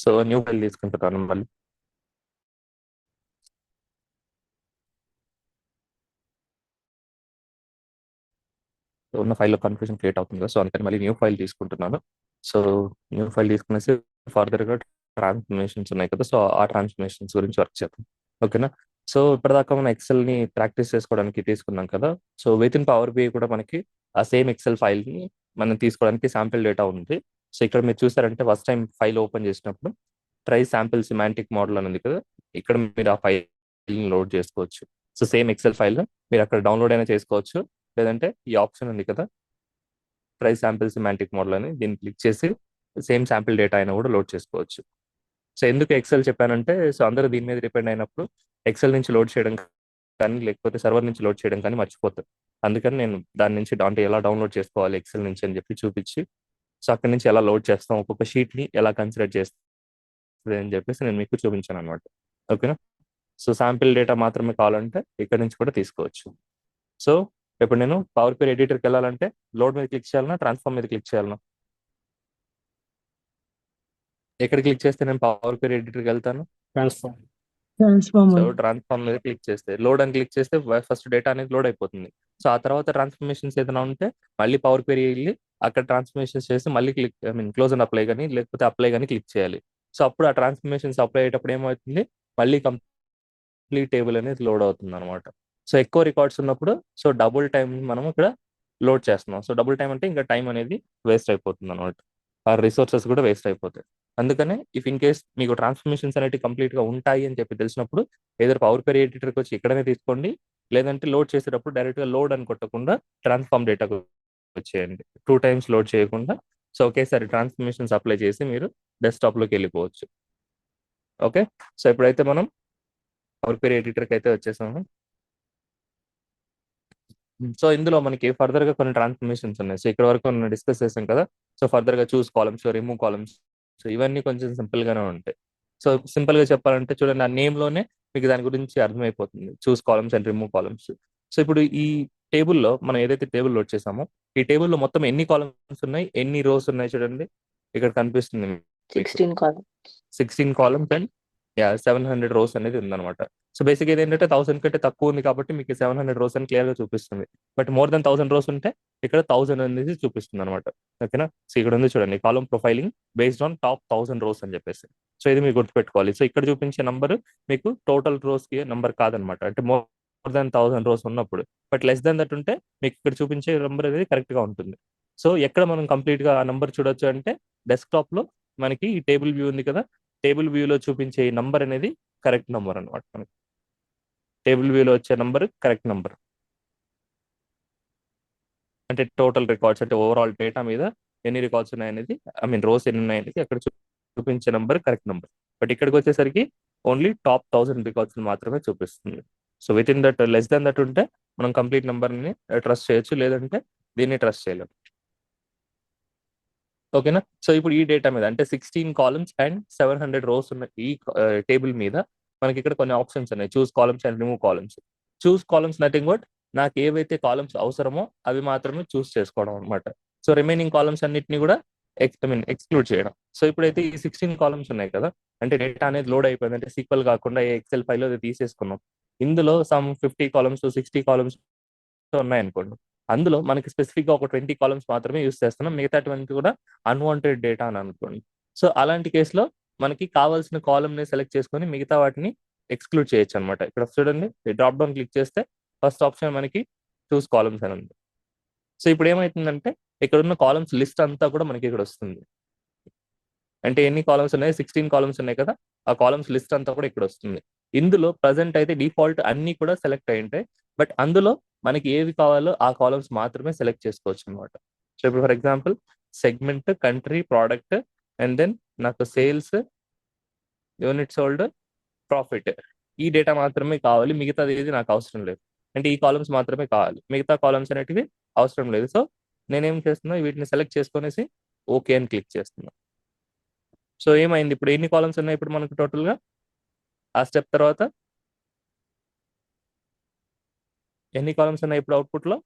So new file తీసుకుంటున్నాను మళ్ళీ. ఉన్న ఫైల్లో కన్ఫ్యూజన్ క్రియేట్ అవుతుంది కదా, సో అందుకని మళ్ళీ న్యూ ఫైల్ తీసుకుంటున్నాను. సో న్యూ ఫైల్ తీసుకునేసి ఫర్దర్గా ట్రాన్స్ఫర్మేషన్స్ ఉన్నాయి కదా, సో ఆ ట్రాన్స్ఫర్మేషన్స్ గురించి వర్క్ చేద్దాం. ఓకేనా. సో ఇప్పటిదాకా మనం ఎక్సెల్ని ప్రాక్టీస్ చేసుకోవడానికి తీసుకున్నాం కదా. So within power BI కూడా మనకి ఆ సేమ్ ఎక్సెల్ ఫైల్ని మనం తీసుకోవడానికి శాంపిల్ డేటా ఉంది. సో ఇక్కడ మీరు చూసారంటే ఫస్ట్ టైం ఫైల్ ఓపెన్ చేసినప్పుడు ట్రై శాంపిల్ సిమాంటిక్ మోడల్ అని ఉంది కదా, ఇక్కడ మీరు ఆ ఫైల్ని లోడ్ చేసుకోవచ్చు. సో సేమ్ ఎక్సెల్ ఫైల్ మీరు అక్కడ డౌన్లోడ్ అయినా చేసుకోవచ్చు, లేదంటే ఈ ఆప్షన్ ఉంది కదా ట్రై శాంపిల్ సిమాంటిక్ మోడల్ అని, దీన్ని క్లిక్ చేసి సేమ్ శాంపిల్ డేటా అయినా కూడా లోడ్ చేసుకోవచ్చు. సో ఎందుకు ఎక్సెల్ చెప్పానంటే, సో అందరూ దీని మీద డిపెండ్ అయినప్పుడు ఎక్సెల్ నుంచి లోడ్ చేయడం కానీ లేకపోతే సర్వర్ నుంచి లోడ్ చేయడం కానీ మర్చిపోతారు. అందుకని నేను దాని నుంచి అంటే ఎలా డౌన్లోడ్ చేసుకోవాలి ఎక్సెల్ నుంచి అని చెప్పి చూపించి, సో అక్కడి నుంచి ఎలా లోడ్ చేస్తాం, ఒక్కొక్క షీట్ని ఎలా కన్సిడర్ చేస్తుంది అని చెప్పేసి నేను మీకు చూపించాను అనమాట. ఓకేనా. సో శాంపిల్ డేటా మాత్రమే కావాలంటే ఇక్కడ నుంచి కూడా తీసుకోవచ్చు. సో ఇప్పుడు నేను పవర్ పేర్ ఎడిటర్కి వెళ్ళాలంటే లోడ్ మీద క్లిక్ చేయాలన్నా, ట్రాన్స్ఫార్మ్ మీద క్లిక్ చేయాలన్నా? ఎక్కడ క్లిక్ చేస్తే నేను పవర్ పేర్ ఎడిటర్కి వెళ్తాను? ట్రాన్స్ఫార్మ్. సో ట్రాన్స్ఫార్మ్ మీద క్లిక్ చేస్తే లోడ్ అని క్లిక్ చేస్తే ఫస్ట్ డేటా అనేది లోడ్ అయిపోతుంది. సో ఆ తర్వాత ట్రాన్స్ఫర్మేషన్స్ ఏదైనా ఉంటే మళ్ళీ పవర్ క్వెరీ వెళ్ళి అక్కడ ట్రాన్స్ఫర్మేషన్స్ చేసి మళ్ళీ క్లిక్ క్లోజ్ అండ్ అప్లై కానీ లేకపోతే అప్లై కానీ క్లిక్ చేయాలి. సో అప్పుడు ఆ ట్రాన్స్ఫర్మేషన్స్ అప్లై అయ్యేటప్పుడు ఏమవుతుంది, మళ్ళీ కంప్లీట్ టేబుల్ అనేది లోడ్ అవుతుంది అనమాట. సో ఎక్కువ రికార్డ్స్ ఉన్నప్పుడు సో డబుల్ టైం మనం ఇక్కడ లోడ్ చేస్తున్నాం. సో డబుల్ టైం అంటే ఇంకా టైం అనేది వేస్ట్ అయిపోతుంది అనమాట, ఆ రిసోర్సెస్ కూడా వేస్ట్ అయిపోతాయి. అందుకనే ఇఫ్ ఇన్ కేస్ మీకు ట్రాన్స్ఫర్మేషన్స్ అనేవి కంప్లీట్ గా ఉంటాయి అని చెప్పి తెలిసినప్పుడు ఏదో పవర్ క్వెరీ ఎడిటర్కి వచ్చి ఇక్కడనే తీసుకోండి, లేదంటే లోడ్ చేసేటప్పుడు డైరెక్ట్ గా లోడ్ అని కొట్టకుండా ట్రాన్స్ఫార్మ్ డేటాకు వచ్చేయండి. 2 times లోడ్ చేయకుండా సో ఒకేసారి ట్రాన్స్ఫర్మేషన్స్ అప్లై చేసి మీరు డెస్క్టాప్ లోకి వెళ్ళిపోవచ్చు. ఓకే. సో ఇప్పుడైతే మనం పవర్ క్వెరీ ఎడిటర్కి అయితే వచ్చేసాము. సో ఇందులో మనకి ఫర్దర్ గా కొన్ని ట్రాన్స్ఫర్మేషన్స్ ఉన్నాయి. సో ఇక్కడ వరకు మనం డిస్కస్ చేసాం కదా. సో ఫర్దర్ గా చూస్ కాలమ్స్, రిమూవ్ కాలమ్స్, సో ఇవన్నీ కొంచెం సింపుల్ గానే ఉంటాయి. సో సింపుల్ గా చెప్పాలంటే చూడండి, ఆ నేమ్ లోనే మీకు దాని గురించి అర్థమైపోతుంది, choose columns and remove columns. So ఇప్పుడు ఈ టేబుల్లో మనం ఏదైతే టేబుల్ లోడ్ చేసామో ఈ టేబుల్లో మొత్తం ఎన్ని కాలమ్స్ ఉన్నాయి, ఎన్ని రోస్ ఉన్నాయి చూడండి, ఇక్కడ కనిపిస్తుంది మీకు. 16 columns. 16 కాలమ్స్ అండ్ 700 రోస్ అనేది ఉందన్నమాట. సో బేసిక్ ఏంటంటే 1000 కంటే తక్కువ ఉంది కాబట్టి మీకు 700 రోస్ అని క్లియర్ గా చూపిస్తుంది. బట్ మోర్ దెన్ 1000 రోస్ ఉంటే ఇక్కడ 1000 అనేది చూపిస్తుంది అనమాట. ఓకేనా. సో ఇక్కడ ఉంది చూడండి, column profiling based on top 1000 rows అని చెప్పేసి. సో ఇది మీరు గుర్తుపెట్టుకోవాలి. సో ఇక్కడ చూపించే నంబర్ మీకు టోటల్ రోస్ కి నంబర్ కాదనమాట, అంటే మోర్ దెన్ 1000 రోస్ ఉన్నప్పుడు. బట్ లెస్ దెన్ దట్ ఉంటే మీకు ఇక్కడ చూపించే నంబర్ అనేది కరెక్ట్ గా ఉంటుంది. సో ఎక్కడ మనం కంప్లీట్ గా ఆ నంబర్ చూడొచ్చు అంటే డెస్క్టాప్ లో మనకి ఈ టేబుల్ వ్యూ ఉంది కదా, టేబుల్ వ్యూలో చూపించే ఈ నంబర్ అనేది కరెక్ట్ నంబర్ అనమాట. మనకి టేబుల్ వ్యూలో వచ్చే నంబర్ కరెక్ట్ నంబర్, అంటే టోటల్ రికార్డ్స్ అంటే ఓవరాల్ డేటా మీద ఎన్ని రికార్డ్స్ ఉన్నాయనేది, రోస్ ఎన్ని ఉన్నాయనేది అక్కడ చూపించే నంబర్ కరెక్ట్ నంబర్. బట్ ఇక్కడికి వచ్చేసరికి ఓన్లీ టాప్ 1000 రికార్డ్స్ మాత్రమే చూపిస్తుంది. So with in that less than that ఉంటే మనం కంప్లీట్ నంబర్ని ట్రస్ట్ చేయొచ్చు, లేదంటే దీన్ని ట్రస్ట్ చేయలేము. ఓకేనా. సో ఇప్పుడు ఈ డేటా మీద అంటే 16 కాలమ్స్ అండ్ 700 రోస్ ఉన్న ఈ టేబుల్ మీద మనకి ఇక్కడ కొన్ని ఆప్షన్స్ ఉన్నాయి, choose columns and remove columns. Choose columns nothing but నాకు ఏవైతే కాలమ్స్ అవసరమో అవి మాత్రమే చూస్ చేసుకోవడం అనమాట. సో రిమైనింగ్ కాలమ్స్ అన్నిటిని కూడా ఎక్స్క్లూడ్ చేయడం. సో ఇప్పుడైతే ఈ 16 కాలమ్స్ ఉన్నాయి కదా, అంటే డేటా అనేది లోడ్ అయిపోయింది, అంటే సీక్వెల్ కాకుండా ఏ ఎక్సెల్ ఫైల్ అది తీసేసుకున్నాం. ఇందులో సమ్ 50 కాలమ్స్ 60 కాలమ్స్ ఉన్నాయనుకోండి, అందులో మనకి స్పెసిఫిక్ గా ఒక 20 కాలమ్స్ మాత్రమే యూస్ చేస్తున్నాం, మిగతా 20 కూడా అన్వాంటెడ్ డేటా అని అనుకోండి. సో అలాంటి కేసులో మనకి కావాల్సిన కాలమ్ ని సెలెక్ట్ చేసుకొని మిగతా వాటిని ఎక్స్క్లూడ్ చేయొచ్చు అనమాట. ఇక్కడ చూడండి, డ్రాప్ డౌన్ క్లిక్ చేస్తే ఫస్ట్ ఆప్షన్ మనకి చూస్ కాలమ్స్ అని ఉంది. సో ఇప్పుడు ఏమవుతుందంటే ఇక్కడ ఉన్న కాలమ్స్ లిస్ట్ అంతా కూడా మనకి ఇక్కడ వస్తుంది. అంటే ఎన్ని కాలమ్స్ ఉన్నాయి, 16 కాలమ్స్ ఉన్నాయి కదా, ఆ కాలమ్స్ లిస్ట్ అంతా కూడా ఇక్కడ వస్తుంది. ఇందులో ప్రజెంట్ అయితే డిఫాల్ట్ అన్ని కూడా సెలెక్ట్ అయి ఉంటాయి, బట్ అందులో మనకి ఏవి కావాలో ఆ కాలమ్స్ మాత్రమే సెలెక్ట్ చేసుకోవచ్చు అనమాట. సో ఇప్పుడు for example segment, country, product and then నాకు సేల్స్, యూనిట్ సోల్డ్, ప్రాఫిట్, ఈ డేటా మాత్రమే కావాలి, మిగతాది ఏది నాకు అవసరం లేదు. అంటే ఈ కాలమ్స్ మాత్రమే కావాలి, మిగతా కాలమ్స్ అనేటివి అవసరం లేదు. సో నేనేం చేస్తున్నా, వీటిని సెలెక్ట్ చేసుకునేసి ఓకే అని క్లిక్ చేస్తున్నా. సో ఏమైంది, ఇప్పుడు ఎన్ని కాలమ్స్ ఉన్నాయి ఇప్పుడు మనకు టోటల్ గా ఆ స్టెప్ తర్వాత? ఎన్ని కాలమ్స్ ఉన్నాయి ఇప్పుడు అవుట్పుట్ లో?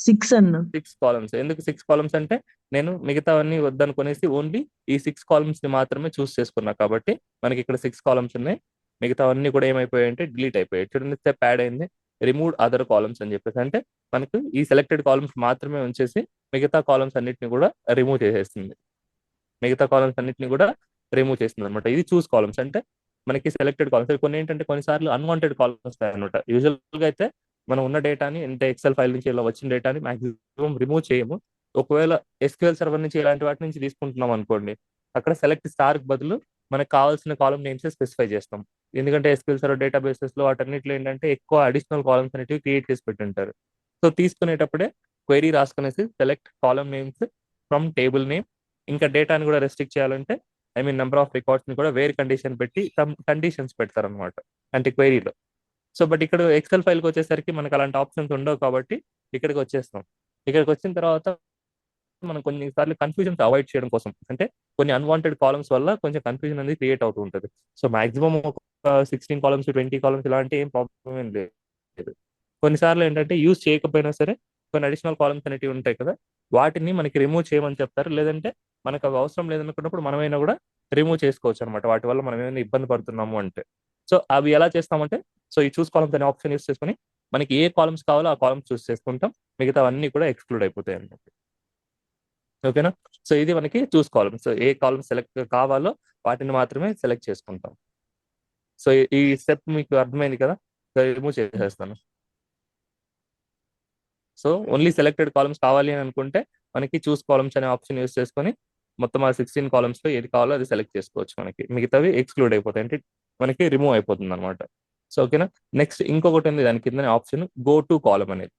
6 అన్న. 6 కాలమ్స్. ఎందుకు 6 కాలమ్స్ అంటే నేను మిగతావన్నీ వద్దనుకునేసి ఓన్లీ ఈ 6 కాలమ్స్ ని మాత్రమే చూస్ చేసుకున్నా కాబట్టి మనకి ఇక్కడ 6 కాలమ్స్ ఉన్నాయి. మిగతావన్నీ కూడా ఏమైపోయాయంటే డిలీట్ అయిపోయాయి. చూడండి స్టెప్ యాడ్ అయింది. రిమూవ్ అదర్ కాలమ్స్ అని చెప్పేసి అంటే మనకు ఈ సెలెక్టెడ్ కాలమ్స్ మాత్రమే ఉంచేసి మిగతా కాలమ్స్ అన్నిటిని కూడా రిమూవ్ చేసేస్తుంది. మిగతా కాలమ్స్ అన్నిటిని కూడా రిమూవ్ చేస్తుంది అనమాట. ఇది చూస్ కాలమ్స్ అంటే మనకి సెలెక్టెడ్ కాలమ్స్. కొన్ని ఏంటంటే కొన్నిసార్లు అన్వాంటెడ్ కాలమ్స్ వస్తాయి అనమాట. యూజువల్ గా అయితే మనం ఉన్న డేటాని అంటే ఎక్సెల్ ఫైల్ నుంచి ఇలా వచ్చిన డేటాని మాక్సిమం రిమూవ్ చేయము. ఒకవేళ ఎస్క్యూఎల్ సర్వర్ నుంచి ఇలాంటి వాటి నుంచి తీసుకుంటున్నాం అనుకోండి, అక్కడ సెలెక్ట్ స్టార్ బదులు మనకు కావాల్సిన కాలమ్ నేమ్స్ స్పెసిఫై చేస్తాం. ఎందుకంటే ఎస్క్యూఎల్ సర్వర్ డేటాబేసెస్ లో వాటన్నిటిలో ఏంటంటే ఎక్కువ అడిషనల్ కాలమ్స్ అనేటివి క్రియేట్ చేసి పెట్టింటారు. సో తీసుకునేటప్పుడే క్వైరీ రాసుకునేసి select column names from table name. ఇంకా డేటాని కూడా రెస్ట్రిక్ట్ చేయాలంటే I mean number of records ని కూడా వేరే కండిషన్ పెట్టి సమ్ కండిషన్స్ పెడతారనమాట అంటే క్వైరీలో. సో బట్ ఇక్కడ ఎక్సెల్ ఫైల్కి వచ్చేసరికి మనకు అలాంటి ఆప్షన్స్ ఉండవు కాబట్టి ఇక్కడికి వచ్చేస్తాం. ఇక్కడికి వచ్చిన తర్వాత మనం కొన్నిసార్లు కన్ఫ్యూజన్స్ అవాయిడ్ చేయడం కోసం అంటే కొన్ని అన్వాంటెడ్ కాలమ్స్ వల్ల కొంచెం కన్ఫ్యూజన్ అనేది క్రియేట్ అవుతూ ఉంటుంది. సో మాక్సిమం ఒక 16 కాలమ్స్ 20 కాలమ్స్ ఇలాంటి ఏం ప్రాబ్లం ఏం లేదు. కొన్నిసార్లు ఏంటంటే యూజ్ చేయకపోయినా సరే కొన్ని అడిషనల్ కాలమ్స్ అనేవి ఉంటాయి కదా, వాటిని మనకి రిమూవ్ చేయమని చెప్తారు. లేదంటే మనకు అవి అవసరం లేదనుకున్నప్పుడు మనమైనా కూడా రిమూవ్ చేసుకోవచ్చు అనమాట, వాటి వల్ల మనం ఏమైనా ఇబ్బంది పడుతున్నాము అంటే. సో అవి ఎలా చేస్తామంటే సో ఈ చూస్ కాలమ్స్ అనే ఆప్షన్ యూస్ చేసుకొని మనకి ఏ కాలమ్స్ కావాలో ఆ కాలమ్స్ చూస్ చేసుకుంటాం, మిగతా అన్ని కూడా ఎక్స్క్లూడ్ అయిపోతాయి అన్నమాట. ఓకేనా. సో ఇది మనకి చూస్ కాలమ్స్. ఏ కాలమ్ సెలెక్ట్ కావాలో వాటిని మాత్రమే సెలెక్ట్ చేసుకుంటాం. సో ఈ స్టెప్ మీకు అర్థమైంది కదా. సో రిమూవ్ చేసేస్తాను. సో ఓన్లీ సెలెక్టెడ్ కాలమ్స్ కావాలి అని అనుకుంటే మనకి చూస్ కాలమ్స్ అనే ఆప్షన్ యూస్ చేసుకొని మొత్తం ఆ 16 కాలమ్స్ లో ఏది కావాలో అది సెలెక్ట్ చేసుకోవచ్చు. మనకి మిగతావి ఎక్స్క్లూడ్ అయిపోతాయి అంటే మనకి రిమూవ్ అయిపోతుంది అనమాట. సో ఓకేనా. నెక్స్ట్ ఇంకొకటి ఉంది దాని కింద ఆప్షన్ గో టు కాలమ్ అనేది.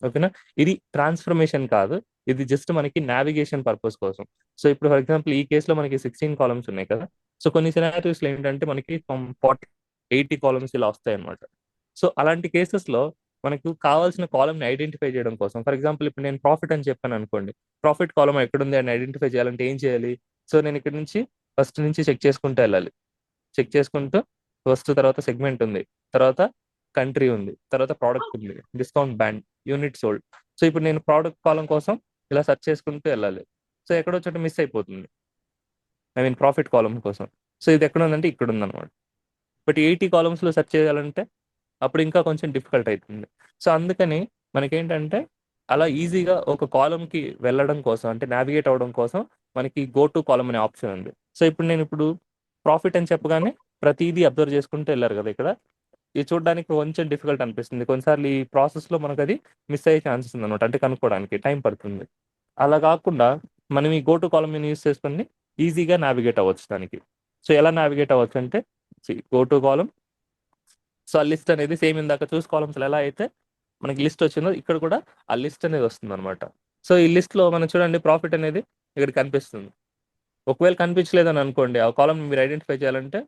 ఓకేనా. ఇది ట్రాన్స్ఫర్మేషన్ కాదు, ఇది జస్ట్ మనకి నావిగేషన్ పర్పస్ కోసం. సో ఇప్పుడు ఫర్ ఎగ్జాంపుల్ ఈ కేసులో మనకి 16 కాలమ్స్ ఉన్నాయి కదా. సో కొన్ని సినారియోస్ లో ఏంటంటే మనకి 40 80 కాలమ్స్ ఇలా వస్తాయి అనమాట. సో అలాంటి కేసెస్ లో మనకు కావాల్సిన కాలమ్ ని ఐడెంటిఫై చేయడం కోసం, ఫర్ ఎగ్జాంపుల్ ఇప్పుడు నేను ప్రాఫిట్ అని చెప్పాను అనుకోండి, ప్రాఫిట్ కాలమ్ ఎక్కడుంది అని ఐడెంటిఫై చేయాలంటే ఏం చేయాలి? సో నేను ఇక్కడ నుంచి ఫస్ట్ నుంచి చెక్ చేసుకుంటూ వెళ్ళాలి. చెక్ చేసుకుంటూ ఫస్ట్ తర్వాత సెగ్మెంట్ ఉంది, తర్వాత కంట్రీ ఉంది, తర్వాత ప్రోడక్ట్ ఉంది, discount band, unit sold. So ఇప్పుడు నేను ప్రోడక్ట్ కాలం కోసం ఇలా సెర్చ్ చేసుకుంటూ వెళ్ళాలి. సో ఎక్కడో చోట మిస్ అయిపోతుంది, ఐ మీన్ ప్రాఫిట్ కాలం కోసం. సో ఇది ఎక్కడ ఉందంటే ఇక్కడ ఉందన్నమాట. బట్ 80 కాలమ్స్లో సెర్చ్ చేయాలంటే అప్పుడు ఇంకా కొంచెం డిఫికల్ట్ అవుతుంది. సో అందుకని మనకేంటంటే అలా ఈజీగా ఒక కాలంకి వెళ్ళడం కోసం అంటే నావిగేట్ అవ్వడం కోసం మనకి గో టు కాలం అనే ఆప్షన్ ఉంది. సో ఇప్పుడు నేను ప్రాఫిట్ అని చెప్పగానే ప్రతిదీ అబ్జర్వ్ చేసుకుంటూ వెళ్ళారు కదా. ఇక్కడ ఇది చూడడానికి కొంచెం డిఫికల్ట్ అనిపిస్తుంది. కొన్నిసార్లు ఈ ప్రాసెస్లో మనకు అది మిస్ అయ్యే ఛాన్సెస్ ఉంది అనమాట, అంటే కనుక్కోవడానికి టైం పడుతుంది. అలా కాకుండా మనం ఈ గో టు కాలం యూస్ చేసుకుని ఈజీగా నావిగేట్ అవ్వచ్చు దానికి. సో ఎలా నావిగేట్ అవ్వచ్చు అంటే గో టు కాలం. సో ఆ లిస్ట్ అనేది సేమ్ ఇందాక చూస్ కాలమ్స్ ఎలా అయితే మనకి లిస్ట్ వచ్చిందో ఇక్కడ కూడా ఆ లిస్ట్ అనేది వస్తుంది అనమాట. సో ఈ లిస్ట్ లో మనం చూడండి ప్రాఫిట్ అనేది ఇక్కడ కనిపిస్తుంది. ఒకవేళ కనిపించలేదని అనుకోండి, ఆ కాలం మీరు ఐడెంటిఫై చేయాలంటే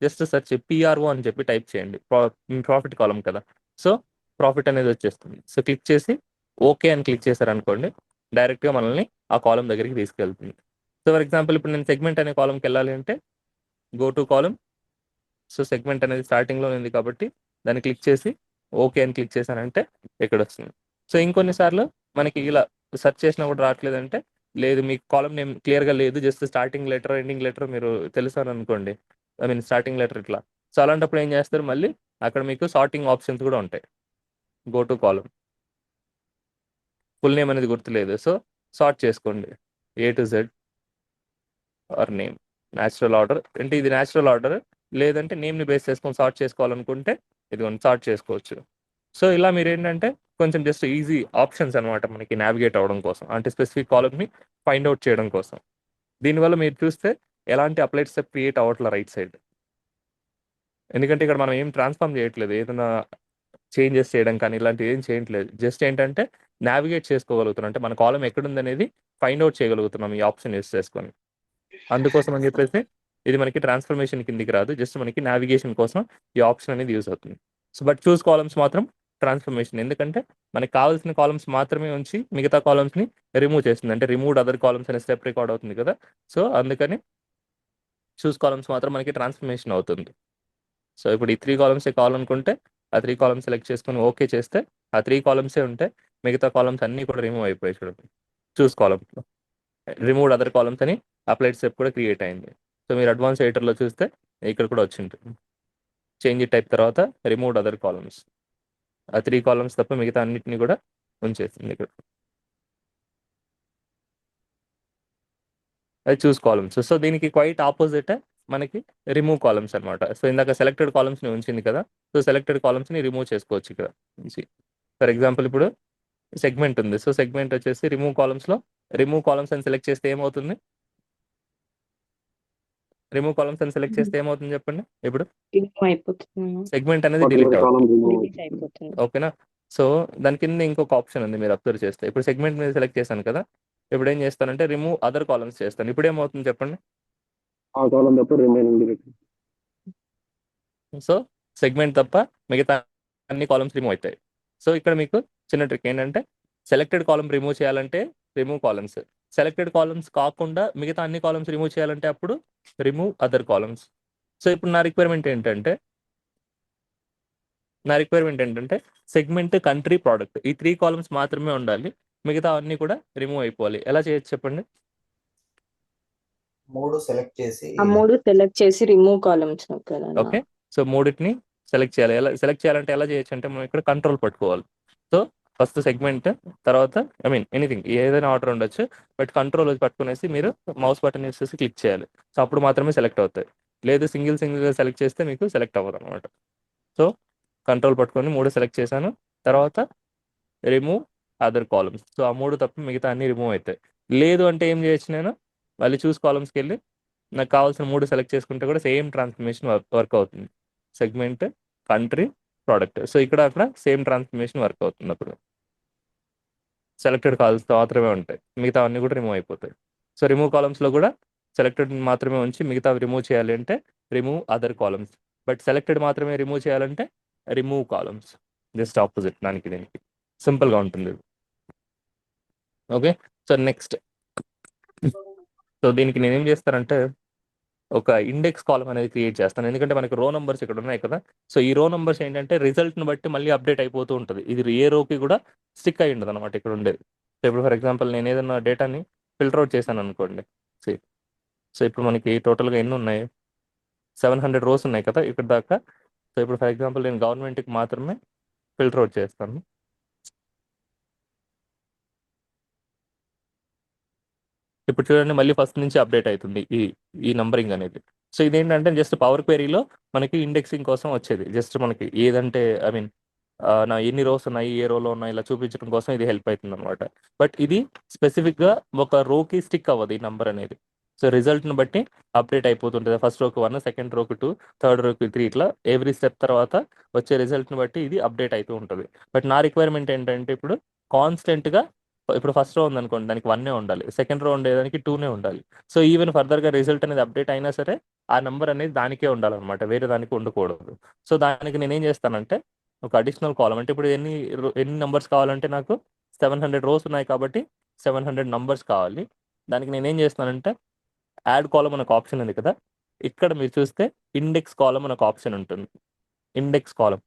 జస్ట్ సెర్చ్ పిఆర్ఓ అని చెప్పి టైప్ చేయండి. ప్రాఫిట్ కాలం కదా, సో ప్రాఫిట్ అనేది వచ్చేస్తుంది. సో క్లిక్ చేసి ఓకే అని క్లిక్ చేశారనుకోండి, డైరెక్ట్గా మనల్ని ఆ కాలం దగ్గరికి తీసుకెళ్తుంది. సో ఫర్ ఎగ్జాంపుల్ ఇప్పుడు నేను సెగ్మెంట్ అనే కాలంకి వెళ్ళాలి అంటే go to column. So segment అనేది స్టార్టింగ్లో ఉంది కాబట్టి దాన్ని క్లిక్ చేసి ఓకే అని క్లిక్ చేశానంటే ఇక్కడ వస్తుంది. సో ఇంకొన్నిసార్లు మనకి ఇలా సెర్చ్ చేసినా కూడా రావట్లేదంటే, లేదు మీకు కాలం నేమ్ క్లియర్గా లేదు, just starting letter ending letter మీరు తెలుసాను అనుకోండి, ఐ మీన్ స్టార్టింగ్ లెటర్ ఇట్లా. సో అలాంటప్పుడు ఏం చేస్తారు, మళ్ళీ అక్కడ మీకు సార్టింగ్ ఆప్షన్స్ కూడా ఉంటాయి. Go to column full name అనేది గుర్తులేదు, సో సార్ట్ చేసుకోండి A to Z or name. Natural order అంటే ఇది న్యాచురల్ ఆర్డర్, లేదంటే నేమ్ని బేస్ చేసుకొని సార్ట్ చేసుకోవాలనుకుంటే ఇది సార్ట్ చేసుకోవచ్చు. సో ఇలా మీరు ఏంటంటే కొంచెం జస్ట్ ఈజీ ఆప్షన్స్ అనమాట మనకి నావిగేట్ అవ్వడం కోసం, అంటే స్పెసిఫిక్ కాలమ్ని ఫైండ్ అవుట్ చేయడం కోసం. దీనివల్ల మీరు చూస్తే ఎలాంటి అప్లైడ్ స్టెప్ క్రియేట్ అవ్వట్లేదు రైట్ సైడ్, ఎందుకంటే ఇక్కడ మనం ఏం ట్రాన్స్ఫార్మ్ చేయట్లేదు, ఏదైనా చేంజెస్ చేయడం కానీ ఇలాంటివి ఏం చేయట్లేదు. జస్ట్ ఏంటంటే నావిగేట్ చేసుకోగలుగుతున్నాం, అంటే మన కాలం ఎక్కడుంది అనేది ఫైండ్ అవుట్ చేయగలుగుతున్నాం ఈ ఆప్షన్ యూస్ చేసుకొని. అందుకోసం అని చెప్పేసి ఇది మనకి ట్రాన్స్ఫర్మేషన్ కిందికి రాదు, జస్ట్ మనకి నావిగేషన్ కోసం ఈ ఆప్షన్ అనేది యూస్ అవుతుంది. సో బట్ చూస్ కాలమ్స్ మాత్రం ట్రాన్స్ఫర్మేషన్, ఎందుకంటే మనకి కావాల్సిన కాలమ్స్ మాత్రమే ఉంచి మిగతా కాలమ్స్ని రిమూవ్ చేస్తుంది, అంటే రిమూవ్ అదర్ కాలమ్స్ అనే స్టెప్ రికార్డ్ అవుతుంది కదా. సో అందుకని చూస్ కాలమ్స్ మాత్రం మనకి ట్రాన్స్ఫర్మేషన్ అవుతుంది. సో ఇప్పుడు ఈ 3 కాలమ్సే కావాలనుకుంటే ఆ 3 కాలమ్స్ సెలెక్ట్ చేసుకొని ఓకే చేస్తే ఆ 3 కాలమ్సే ఉంటాయి. మిగతా కాలమ్స్ అన్నీ కూడా రిమూవ్ అయిపోయాయి చూడండి. చూస్ కాలమ్స్లో రిమూవ్ అదర్ కాలమ్స్ అని అప్లైడ్ స్టెప్ కూడా క్రియేట్ అయింది. సో మీరు అడ్వాన్స్ ఎడిటర్లో చూస్తే ఇక్కడ కూడా వచ్చింటుంది. చేంజ్ టైప్ తర్వాత రిమూవ్ అదర్ కాలమ్స్, ఆ 3 కాలమ్స్ తప్ప మిగతా అన్నిటిని కూడా ఉంచేసింది ఇక్కడ. అది చూస్ కాలమ్స్. సో దీనికి క్వైట్ ఆపోజిట్ మనకి రిమూవ్ కాలమ్స్ అనమాట. సో ఇందాక సెలెక్టెడ్ కాలమ్స్ని ఉంచింది కదా, సో సెలెక్టెడ్ కాలమ్స్ని రిమూవ్ చేసుకోవచ్చు ఇక్కడ నుంచి. ఫర్ ఎగ్జాంపుల్ ఇప్పుడు సెగ్మెంట్ ఉంది. సో సెగ్మెంట్ వచ్చేసి రిమూవ్ కాలమ్స్లో రిమూవ్ కాలమ్స్ అని సెలెక్ట్ చేస్తే ఏమవుతుంది? రిమూవ్ కాలమ్స్ అని సెలెక్ట్ చేస్తే ఏమవుతుంది చెప్పండి. ఇప్పుడు సెగ్మెంట్ అనేది డిలీట్ అవుతుంది. ఓకేనా? సో దాని కింద ఇంకొక ఆప్షన్ ఉంది, మీరు అబ్జర్వ్ చేస్తే. ఇప్పుడు సెగ్మెంట్ మీద సెలెక్ట్ చేశాను కదా, ఇప్పుడు ఏం చేస్తానంటే రిమూవ్ అదర్ కాలమ్స్ చేస్తాను. ఇప్పుడు ఏమవుతుంది చెప్పండి. సో సెగ్మెంట్ తప్ప మిగతా అన్ని కాలమ్స్ రిమూవ్ అవుతాయి. సో ఇక్కడ మీకు చిన్న ట్రిక్ ఏంటంటే, సెలెక్టెడ్ కాలమ్ రిమూవ్ చేయాలంటే రిమూవ్ కాలమ్స్, సెలెక్టెడ్ కాలమ్స్ కాకుండా మిగతా అన్ని కాలమ్స్ రిమూవ్ చేయాలంటే అప్పుడు రిమూవ్ అదర్ కాలమ్స్. సో ఇప్పుడు నా రిక్వైర్మెంట్ ఏంటంటే సెగ్మెంట్, కంట్రీ, ప్రోడక్ట్ ఈ 3 కాలమ్స్ మాత్రమే ఉండాలి, మిగతా అన్ని కూడా రిమూవ్ అయిపోవాలి. ఎలా చేయొచ్చు చెప్పండి. 3 సెలెక్ట్ చేసి రిమూవ్ కాలమ్స్. ఓకే, సో మూడింటిని సెలెక్ట్ చేయాలి. ఎలా సెలెక్ట్ చేయాలంటే ఎలా చేయొచ్చు అంటే, మనం ఇక్కడ కంట్రోల్ పట్టుకోవాలి. సో ఫస్ట్ సెగ్మెంట్, తర్వాత ఎనీథింగ్ ఏదైనా ఆర్డర్ ఉండొచ్చు, బట్ కంట్రోల్ పట్టుకునేసి మీరు మౌస్ బటన్ యూస్ చేసి క్లిక్ చేయాలి. సో అప్పుడు మాత్రమే సెలెక్ట్ అవుతాయి. లేదు సింగిల్గా సెలెక్ట్ చేస్తే మీకు సెలెక్ట్ అవ్వదు అనమాట. సో కంట్రోల్ పట్టుకొని 3 సెలెక్ట్ చేశాను, తర్వాత రిమూవ్ అదర్ కాలమ్స్. సో ఆ 3 తప్ప మిగతా అన్ని రిమూవ్ అవుతాయి. లేదు అంటే ఏం చేయొచ్చు, నేను మళ్ళీ చూస్ కాలమ్స్కి వెళ్ళి నాకు కావాల్సిన 3 సెలెక్ట్ చేసుకుంటే కూడా సేమ్ ట్రాన్స్ఫర్మేషన్ వర్క్ అవుతుంది. Segment, country, product. సో ఇక్కడ అక్కడ సేమ్ ట్రాన్స్ఫర్మేషన్ వర్క్ అవుతుంది. అప్పుడు సెలెక్టెడ్ కాలమ్స్ మాత్రమే ఉంటాయి, మిగతా అన్ని కూడా రిమూవ్ అయిపోతాయి. సో రిమూవ్ కాలమ్స్లో కూడా సెలెక్టెడ్ మాత్రమే ఉంచి మిగతా రిమూవ్ చేయాలి అంటే remove other columns, but selected మాత్రమే రిమూవ్ చేయాలంటే రిమూవ్ కాలమ్స్. జస్ట్ ఆపోజిట్ దానికి దీనికి సింపుల్గా ఉంటుంది. ఓకే, సో నెక్స్ట్, సో దీనికి నేనేం చేస్తానంటే ఒక ఇండెక్స్ కాలం అనేది క్రియేట్ చేస్తాను, ఎందుకంటే మనకి రో నెంబర్స్ ఇక్కడ ఉన్నాయి కదా. సో ఈ రో నెంబర్స్ ఏంటంటే రిజల్ట్ని బట్టి మళ్ళీ అప్డేట్ అయిపోతూ ఉంటుంది. ఇది ఏ రోకి కూడా స్టిక్ అయి ఉండదు అనమాట ఇక్కడ ఉండేది. సో ఇప్పుడు ఫర్ ఎగ్జాంపుల్ నేను ఏదైనా డేటాని ఫిల్టర్ అవుట్ చేశాను అనుకోండి. సో ఇప్పుడు మనకి టోటల్గా ఎన్ని ఉన్నాయి, 700 రోస్ ఉన్నాయి కదా ఇక్కడ దాకా. సో ఇప్పుడు ఫర్ ఎగ్జాంపుల్ నేను గవర్నమెంట్కి మాత్రమే ఫిల్టర్ అవుట్ చేస్తాను. ఇప్పుడు చూడండి మళ్ళీ ఫస్ట్ నుంచి అప్డేట్ అవుతుంది ఈ నంబరింగ్ అనేది. సో ఇదేంటంటే జస్ట్ పవర్ క్వెరీలో మనకి ఇండెక్సింగ్ కోసం వచ్చేది. జస్ట్ మనకి ఏదంటే నా ఎన్ని రోస్ ఉన్నాయి, ఏ రోలో ఉన్నాయి, ఇలా చూపించడం కోసం ఇది హెల్ప్ అవుతుంది అనమాట. బట్ ఇది స్పెసిఫిక్గా ఒక రోకి స్టిక్ అవ్వదు ఈ నంబర్ అనేది. సో రిజల్ట్ని బట్టి అప్డేట్ అయిపోతుంటుంది. ఫస్ట్ రోకి 1, సెకండ్ రోకి 2, థర్డ్ రోకి 3, ఇట్లా ఎవ్రీ స్టెప్ తర్వాత వచ్చే రిజల్ట్ని బట్టి ఇది అప్డేట్ అవుతూ ఉంటుంది. బట్ నా రిక్వైర్మెంట్ ఏంటంటే ఇప్పుడు కాన్స్టెంట్గా, ఇప్పుడు ఫస్ట్ రో ఉందనుకోండి దానికి 1 ఉండాలి, సెకండ్ రో ఉండేదానికి 2 ఉండాలి. సో ఈవెన్ ఫర్దర్గా రిజల్ట్ అనేది అప్డేట్ అయినా సరే ఆ నెంబర్ అనేది దానికే ఉండాలన్నమాట, వేరే దానికి ఉండకూడదు. సో దానికి నేనేం చేస్తానంటే ఒక అడిషనల్ కాలం, అంటే ఇప్పుడు ఎన్ని నెంబర్స్ కావాలంటే నాకు 700 రోస్ ఉన్నాయి కాబట్టి 700 నంబర్స్ కావాలి. దానికి నేనేం చేస్తానంటే యాడ్ కాలం అనే ఒక ఆప్షన్ ఉంది కదా, ఇక్కడ మీరు చూస్తే ఇండెక్స్ కాలం అనే ఒక ఆప్షన్ ఉంటుంది. ఇండెక్స్ కాలం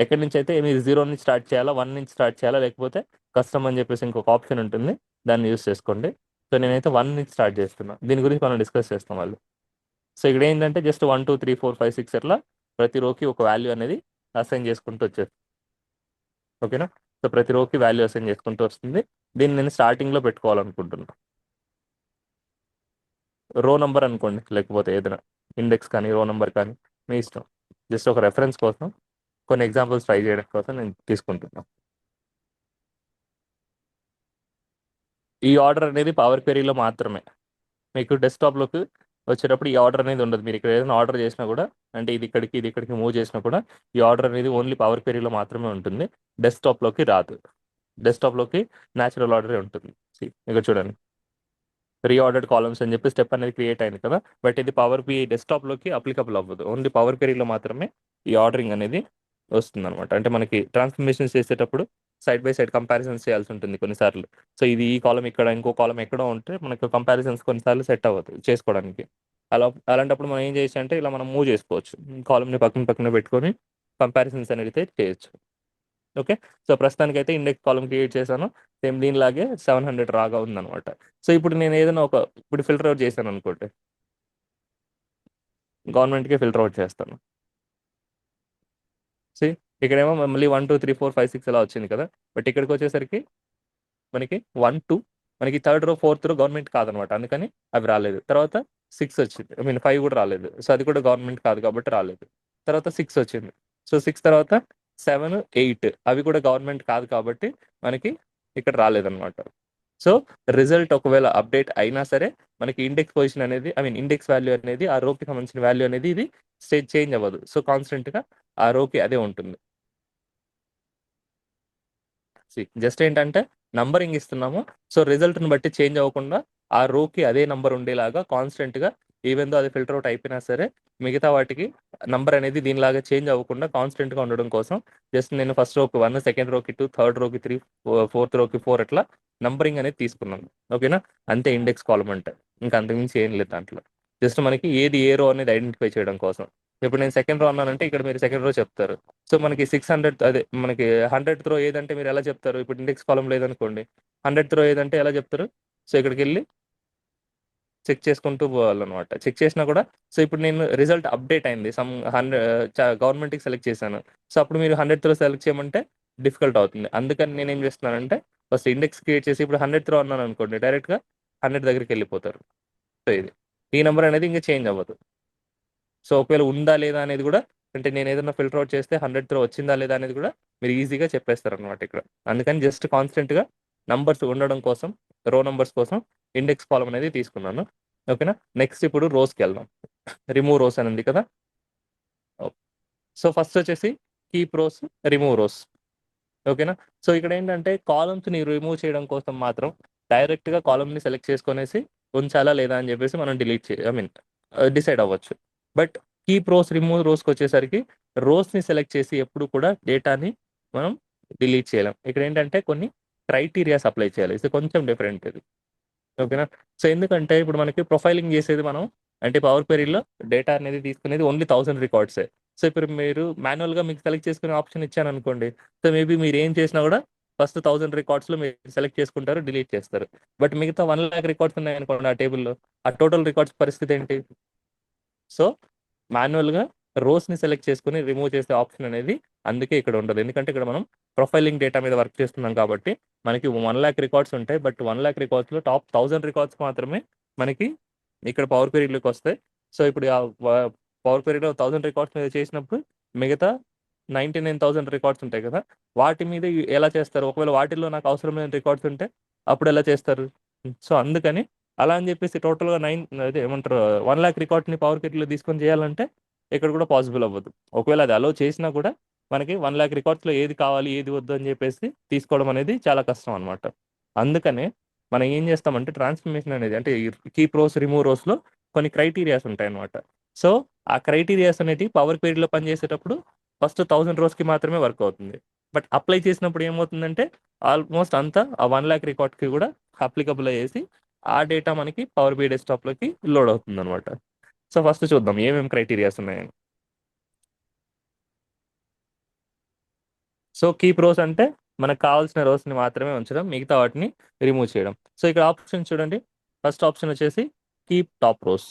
ఎక్కడి నుంచి అయితే మీరు 0 నుంచి స్టార్ట్ చేయాలా, 1 నుంచి స్టార్ట్ చేయాలా, లేకపోతే కస్టమ్ అని చెప్పేసి ఇంకొక ఆప్షన్ ఉంటుంది, దాన్ని యూస్ చేసుకోండి. సో నేనైతే 1 నుంచి స్టార్ట్ చేస్తున్నా, దీని గురించి మనం డిస్కస్ చేస్తాం వాళ్ళు. సో ఇక్కడ ఏంటంటే జస్ట్ 1 2 3 4 5 6 అట్లా ప్రతి రోకి ఒక వాల్యూ అనేది అసైన్ చేసుకుంటూ వచ్చేస్తుంది. ఓకేనా? సో ప్రతి రోకి వాల్యూ అసైన్ చేసుకుంటూ వస్తుంది. దీన్ని నేను స్టార్టింగ్లో పెట్టుకోవాలనుకుంటున్నాను, రో నెంబర్ అనుకోండి, లేకపోతే ఏదైనా ఇండెక్స్ కానీ రో నెంబర్ కానీ మీ ఇష్టం. జస్ట్ ఒక రెఫరెన్స్ కోసం కొన్ని ఎగ్జాంపుల్స్ ట్రై చేయడం కోసం నేను తీసుకుంటున్నాను. ఈ ఆర్డర్ అనేది పవర్ క్వెరీలో మాత్రమే, మీకు డెస్క్టాప్లోకి వచ్చేటప్పుడు ఈ ఆర్డర్ అనేది ఉండదు. మీరు ఇక్కడ ఏదైనా ఆర్డర్ చేసినా కూడా, అంటే ఇది ఇక్కడికి మూవ్ చేసినా కూడా ఈ ఆర్డర్ అనేది ఓన్లీ పవర్ క్వెరీలో మాత్రమే ఉంటుంది, డెస్క్టాప్లోకి రాదు. డెస్క్టాప్లోకి న్యాచురల్ ఆర్డరే ఉంటుంది. ఇక్కడ చూడండి రీఆర్డర్డ్ కాలమ్స్ అని చెప్పి స్టెప్ అనేది క్రియేట్ అయింది కదా, బట్ ఇది పవర్ బి డెస్క్టాప్లోకి అప్లికబుల్ అవ్వదు, ఓన్లీ పవర్ క్వెరీలో మాత్రమే ఈ ఆర్డరింగ్ అనేది వస్తుంది అనమాట. అంటే మనకి ట్రాన్స్ఫర్మేషన్స్ చేసేటప్పుడు సైడ్ బై సైడ్ కంపారిజన్స్ చేయాల్సి ఉంటుంది కొన్నిసార్లు. సో ఇది ఈ కాలం ఇక్కడ, ఇంకో కాలం ఎక్కడో ఉంటే మనకు కంపారిజన్స్ కొన్నిసార్లు సెట్ అవ్వదు చేసుకోవడానికి. అలాంటప్పుడు మనం ఏం చేయొచ్చు అంటే ఇలా మనం మూవ్ చేసుకోవచ్చు, కాలంని పక్కన పక్కన పెట్టుకొని కంపారిజన్స్ అనేది చేయొచ్చు. ఓకే. సో ప్రస్తుతానికైతే ఇండెక్స్ కాలమ్ క్రియేట్ చేశాను. సేమ్ దీనిలాగే 700 రాగా ఉందనమాట. సో ఇప్పుడు నేను ఏదైనా ఇప్పుడు ఫిల్టర్ అవుట్ చేశాను అనుకోండి, గవర్నమెంట్కే ఫిల్టర్ అవుట్ చేస్తాను. సి ఇక్కడేమో మళ్ళీ 1 2 3 4 5 6 ఇలా వచ్చింది కదా. బట్ ఇక్కడికి వచ్చేసరికి మనకి 1 2 మనకి థర్డ్ రో ఫోర్త్ రో గవర్నమెంట్ కాదనమాట, అందుకని అవి రాలేదు. తర్వాత 6 వచ్చింది, ఐ మీన్ 5 కూడా రాలేదు. సో అది కూడా గవర్నమెంట్ కాదు కాబట్టి రాలేదు. తర్వాత 6 వచ్చింది. సో 6 తర్వాత 7 8 అవి కూడా గవర్నమెంట్ కాదు కాబట్టి మనకి ఇక్కడ రాలేదన్నమాట. సో రిజల్ట్ ఒకవేళ అప్డేట్ అయినా సరే మనకి ఇండెక్స్ పొజిషన్ అనేది, ఐ మీన్ ఇండెక్స్ వాల్యూ అనేది, ఆ రోకి సంబంధించిన వాల్యూ అనేది ఇది చేంజ్ అవ్వదు. సో కాన్స్టెంట్ గా ఆ రోకి అదే ఉంటుంది. జస్ట్ ఏంటంటే నంబరింగ్ ఇస్తున్నాము. సో రిజల్ట్ని బట్టి చేంజ్ అవ్వకుండా ఆ రోకి అదే నంబర్ ఉండేలాగా కాన్స్టెంట్ గా, ఈవెన్ దో అది ఫిల్టర్ అవుట్ అయిపోయినా సరే మిగతా వాటికి నంబర్ అనేది దీనిలాగా చేంజ్ అవ్వకుండా కాన్స్టెంట్ గా ఉండడం కోసం జస్ట్ నేను ఫస్ట్ రోకి 1, సెకండ్ రోకి 2, థర్డ్ రోకి 3, ఫోర్త్ రోకి 4 అట్లా నంబరింగ్ అనేది తీసుకున్నాను. ఓకేనా, అంతే ఇండెక్స్ కాలమ్ అంటే. ఇంకా అంతకుమించి ఏం లేదు దాంట్లో. జస్ట్ మనకి ఏది ఏ రో అనేది ఐడెంటిఫై చేయడం కోసం. ఇప్పుడు నేను సెకండ్ రో అన్నానంటే ఇక్కడ మీరు సెకండ్ రో చెప్తారు. సో మనకి 600 అదే మనకి 100 త్రో ఏదంటే మీరు ఎలా చెప్తారు? ఇప్పుడు ఇండెక్స్ కాలం లేదనుకోండి, 100 త్రో ఏదంటే ఎలా చెప్తారు? సో ఇక్కడికి వెళ్ళి చెక్ చేసుకుంటూ పోవాలన్నమాట. చెక్ చేసినా కూడా, సో ఇప్పుడు నేను రిజల్ట్ అప్డేట్ అయింది, సమ్ 100 గవర్నమెంట్కి సెలెక్ట్ చేశాను. సో అప్పుడు మీరు 100 త్రో సెలెక్ట్ చేయమంటే డిఫికల్ట్ అవుతుంది. అందుకని నేను ఏం చేస్తున్నానంటే ఫస్ట్ ఇండెక్స్ క్రియేట్ చేసి ఇప్పుడు 100 త్రో అన్నాను అనుకోండి, డైరెక్ట్గా 100 దగ్గరికి వెళ్ళిపోతారు. సో ఇది ఈ నెంబర్ అనేది ఇంకా చేంజ్ అవ్వదు. సో ఒకవేళ ఉందా లేదా అనేది కూడా, అంటే నేను ఏదైనా ఫిల్టర్ అవుట్ చేస్తే 100 త్రో వచ్చిందా లేదా అనేది కూడా మీరు ఈజీగా చెప్పేస్తారు అనమాట ఇక్కడ. అందుకని జస్ట్ కాన్స్టెంట్ గా నంబర్స్ ఉండడం కోసం, రో నంబర్స్ కోసం ఇండెక్స్ కాలం అనేది తీసుకున్నాను. ఓకేనా. నెక్స్ట్ ఇప్పుడు రోస్కి వెళ్దాం. రిమూవ్ రోస్ అని ఉంది కదా. సో ఫస్ట్ వచ్చేసి కీప్ రోస్, రిమూవ్ రోస్. ఓకేనా. సో ఇక్కడ ఏంటంటే కాలమ్స్ ని రిమూవ్ చేయడం కోసం మాత్రం డైరెక్ట్ గా కాలమ్ ని సెలెక్ట్ చేసుకునేసి ఉంచాలా లేదా అని చెప్పేసి మనం ఐ మీన్ డిసైడ్ అవ్వచ్చు. బట్ కీప్ రోస్, రిమూవ్ రోస్కి వచ్చేసరికి రోస్ ని సెలెక్ట్ చేసి ఎప్పుడు కూడా డేటాని మనం డిలీట్ చేయలేం. ఇక్కడ ఏంటంటే కొన్ని క్రైటీరియాస్ అప్లై చేయాలి. ఇది కొంచెం డిఫరెంట్ ఇది. ఓకేనా. సో ఎందుకంటే ఇప్పుడు మనకి ప్రొఫైలింగ్ చేసేది మనం, అంటే పవర్ క్వెరీలో డేటా అనేది తీసుకునేది ఓన్లీ 1000 రికార్డ్సే. సో ఇప్పుడు మీరు మాన్యువల్గా మీకు సెలెక్ట్ చేసుకునే ఆప్షన్ ఇచ్చాను అనుకోండి, సో మేబీ మీరు ఏం చేసినా కూడా ఫస్ట్ 1000 రికార్డ్స్లో మీరు సెలెక్ట్ చేసుకుంటారు, డిలీట్ చేస్తారు. బట్ మిగతా 1,00,000 రికార్డ్స్ ఉన్నాయనుకోండి ఆ టేబుల్లో, ఆ టోటల్ రికార్డ్స్ పరిస్థితి ఏంటి? సో మాన్యువల్గా రోస్ని సెలెక్ట్ చేసుకుని రిమూవ్ చేసే ఆప్షన్ అనేది అందుకే ఇక్కడ ఉండదు. ఎందుకంటే ఇక్కడ మనం ప్రొఫైలింగ్ డేటా మీద వర్క్ చేస్తున్నాం కాబట్టి మనకి 1,00,000 రికార్డ్స్ ఉంటాయి. బట్ 1,00,000 రికార్డ్స్లో టాప్ 1000 రికార్డ్స్ మాత్రమే మనకి ఇక్కడ పవర్ క్వెరీలోకి వస్తాయి. సో ఇప్పుడు ఆ పవర్ క్వెరీలో 1000 రికార్డ్స్ మీద చేసినప్పుడు మిగతా 99,000 రికార్డ్స్ ఉంటాయి కదా, వాటి మీద ఎలా చేస్తారు? ఒకవేళ వాటిల్లో నాకు అవసరమైన రికార్డ్స్ ఉంటే అప్పుడు ఎలా చేస్తారు? సో అందుకని అలా అని చెప్పేసి టోటల్గా అదే ఏమంటారు 1,00,000 రికార్డ్స్ని పవర్ క్వెరీలో తీసుకొని చేయాలంటే ఇక్కడ కూడా పాసిబుల్ అవ్వదు. ఒకవేళ అది అలో చేసినా కూడా మనకి 1,00,000 రికార్డ్స్లో ఏది కావాలి ఏది వద్దు అని చెప్పేసి తీసుకోవడం అనేది చాలా కష్టం అనమాట. అందుకనే మనం ఏం చేస్తామంటే ట్రాన్స్ఫర్మేషన్ అనేది, అంటే కీప్ రోస్, రిమూవ్ రోస్లో కొన్ని క్రైటీరియాస్ ఉంటాయి అనమాట. సో ఆ క్రైటీరియాస్ అనేవి పవర్ క్వెరీలో పనిచేసేటప్పుడు ఫస్ట్ 1000 రోస్కి మాత్రమే వర్క్ అవుతుంది. బట్ అప్లై చేసినప్పుడు ఏమవుతుందంటే ఆల్మోస్ట్ అంతా ఆ 1,00,000 రికార్డ్కి కూడా అప్లికబుల్ అయ్యేసి ఆ డేటా మనకి పవర్ బి డెస్క్టాప్లోకి లోడ్ అవుతుంది అనమాట. సో ఫస్ట్ చూద్దాం ఏమేమి క్రైటీరియాస్ ఉన్నాయని. సో కీప్ రోస్ అంటే మనకు కావాల్సిన రోస్ని మాత్రమే ఉంచడం, మిగతా వాటిని రిమూవ్ చేయడం. సో ఇక్కడ ఆప్షన్ చూడండి. ఫస్ట్ ఆప్షన్ వచ్చేసి keep top rows.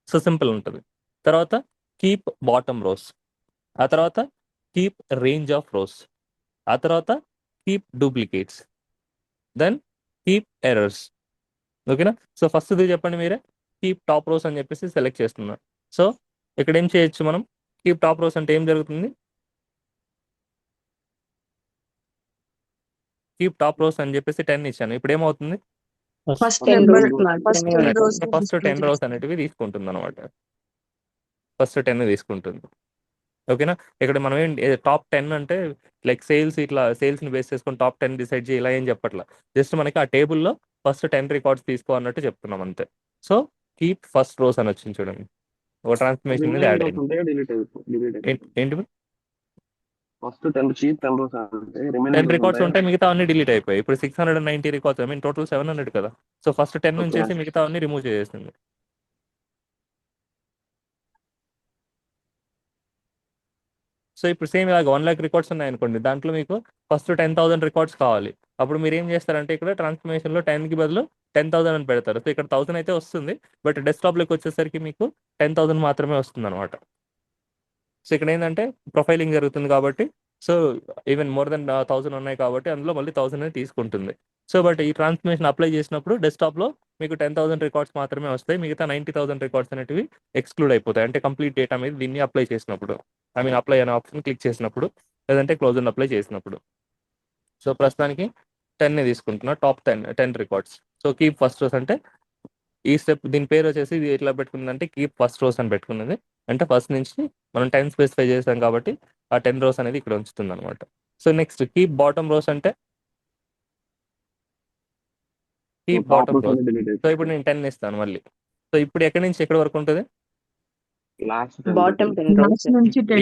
So simple ఉంటుంది. తర్వాత కీప్ బాటమ్ రోస్. ఆ తర్వాత కీప్ రేంజ్ ఆఫ్ రోస్. ఆ తర్వాత keep duplicates. Then keep errors. ఓకేనా. సో ఫస్ట్ ఇది చెప్పండి మీరే. కీప్ టాప్ రోస్ అని చెప్పేసి సెలెక్ట్ చేస్తున్నా. సో ఇక్కడ ఏం చేయొచ్చు మనం? కీప్ టాప్ రోస్ అంటే ఏం జరుగుతుంది? కీప్ టాప్ రోస్ అని చెప్పేసి 10 ఇచ్చాను. ఇప్పుడు ఏమవుతుంది? ఫస్ట్ 10 నెంబర్ రోస్ ఫస్ట్ మాత్రమే 10 వస్తుంది. రోస్ ఫస్ట్ 10 రోస్ అనేటివి తీసుకుంటుంది అనమాట. ఫస్ట్ 10 తీసుకుంటుంది. ఓకేనా. ఇక్కడ మనం ఏం టాప్ 10 అంటే లైక్ సేల్స్, ఇట్లా సేల్స్ని బేస్ చేసుకొని టాప్ 10 డిసైడ్ చేయి ఇలా ఏం చెప్పట్లా. జస్ట్ మనకి ఆ టేబుల్లో ఫస్ట్ 10 రికార్డ్స్ తీసుకో అన్నట్టు చెప్తున్నాం అంతే. సో కీప్ ఫస్ట్ రోస్ అని వచ్చింది చూడండి, ఒక ట్రాన్స్ఫర్మేషన్ అనేది యాడ్ అయింది. ఏంటి? ఫస్ట్ 10 చీప్ 10 రోస్ అంటే 10 రిమైనింగ్ రికార్డ్స్ ఉంటాయి, మిగతా అన్ని డిలీట్ అయిపోయాయి. ఇప్పుడు 690 రికార్డ్స్, ఐ మీన్ టోటల్ 700 కదా. సో ఫస్ట్ 10 నుంచేసి మిగతా అన్ని రిమూవ్ చేసేసింది. సో ఇప్పుడు సేమ్ ఇలాగ 1,00,000 రికార్డ్స్ ఉన్నాయనుకోండి, దాంట్లో మీకు ఫస్ట్ 10,000 రికార్డ్స్ కావాలి. అప్పుడు మీరు ఏం చేస్తారంటే ఇక్కడ ట్రాన్స్ఫర్మేషన్లో 10కి బదులు 10,000 అని పెడతారు. సో ఇక్కడ 1000 అయితే వస్తుంది, బట్ డెస్క్టాప్లోకి వచ్చేసరికి మీకు 10,000 మాత్రమే వస్తుంది అనమాట. సో ఇక్కడ ఏంటంటే ప్రొఫైలింగ్ జరుగుతుంది కాబట్టి, సో ఈవెన్ మోర్ దెన్ 1000 ఉన్నాయి కాబట్టి అందులో మళ్ళీ 1000 అనేది తీసుకుంటుంది. సో బట్ ఈ ట్రాన్స్ఫర్మేషన్ అప్లై చేసినప్పుడు డెస్క్టాప్లో మీకు 10,000 రికార్డ్స్ మాత్రమే వస్తాయి, మిగతా 90,000 రికార్డ్స్ అనేటివి ఎక్స్క్లూడ్ అయిపోతాయి. అంటే కంప్లీట్ డేటా మీద దీన్ని అప్లై చేసినప్పుడు, ఐ మీన్ అప్లై అనే ఆప్షన్ క్లిక్ చేసినప్పుడు, లేదంటే క్లోజ్ అండ్ అప్లై చేసినప్పుడు. సో ప్రస్తుతానికి 10 తీసుకుంటున్నా, top 10 records. So keep first rows అంటే ఈ స్టెప్, దీని పేరు వచ్చేసి ఇది ఎట్లా పెట్టుకుందంటే కీప్ ఫస్ట్ రోస్ అని పెట్టుకున్నది. అంటే ఫస్ట్ నుంచి మనం 10 స్పెసిఫై చేసాం కాబట్టి ఆ 10 రోస్ అనేది ఇక్కడ ఉంచుతుంది అనమాట. So next keep bottom rows అంటే కీప్ బాటమ్ రోస్. సో ఇప్పుడు నేను 10 ఇస్తాను మళ్ళీ. సో ఇప్పుడు ఎక్కడి నుంచి ఎక్కడి వరకు ఉంటుంది? Bottom 10 rows.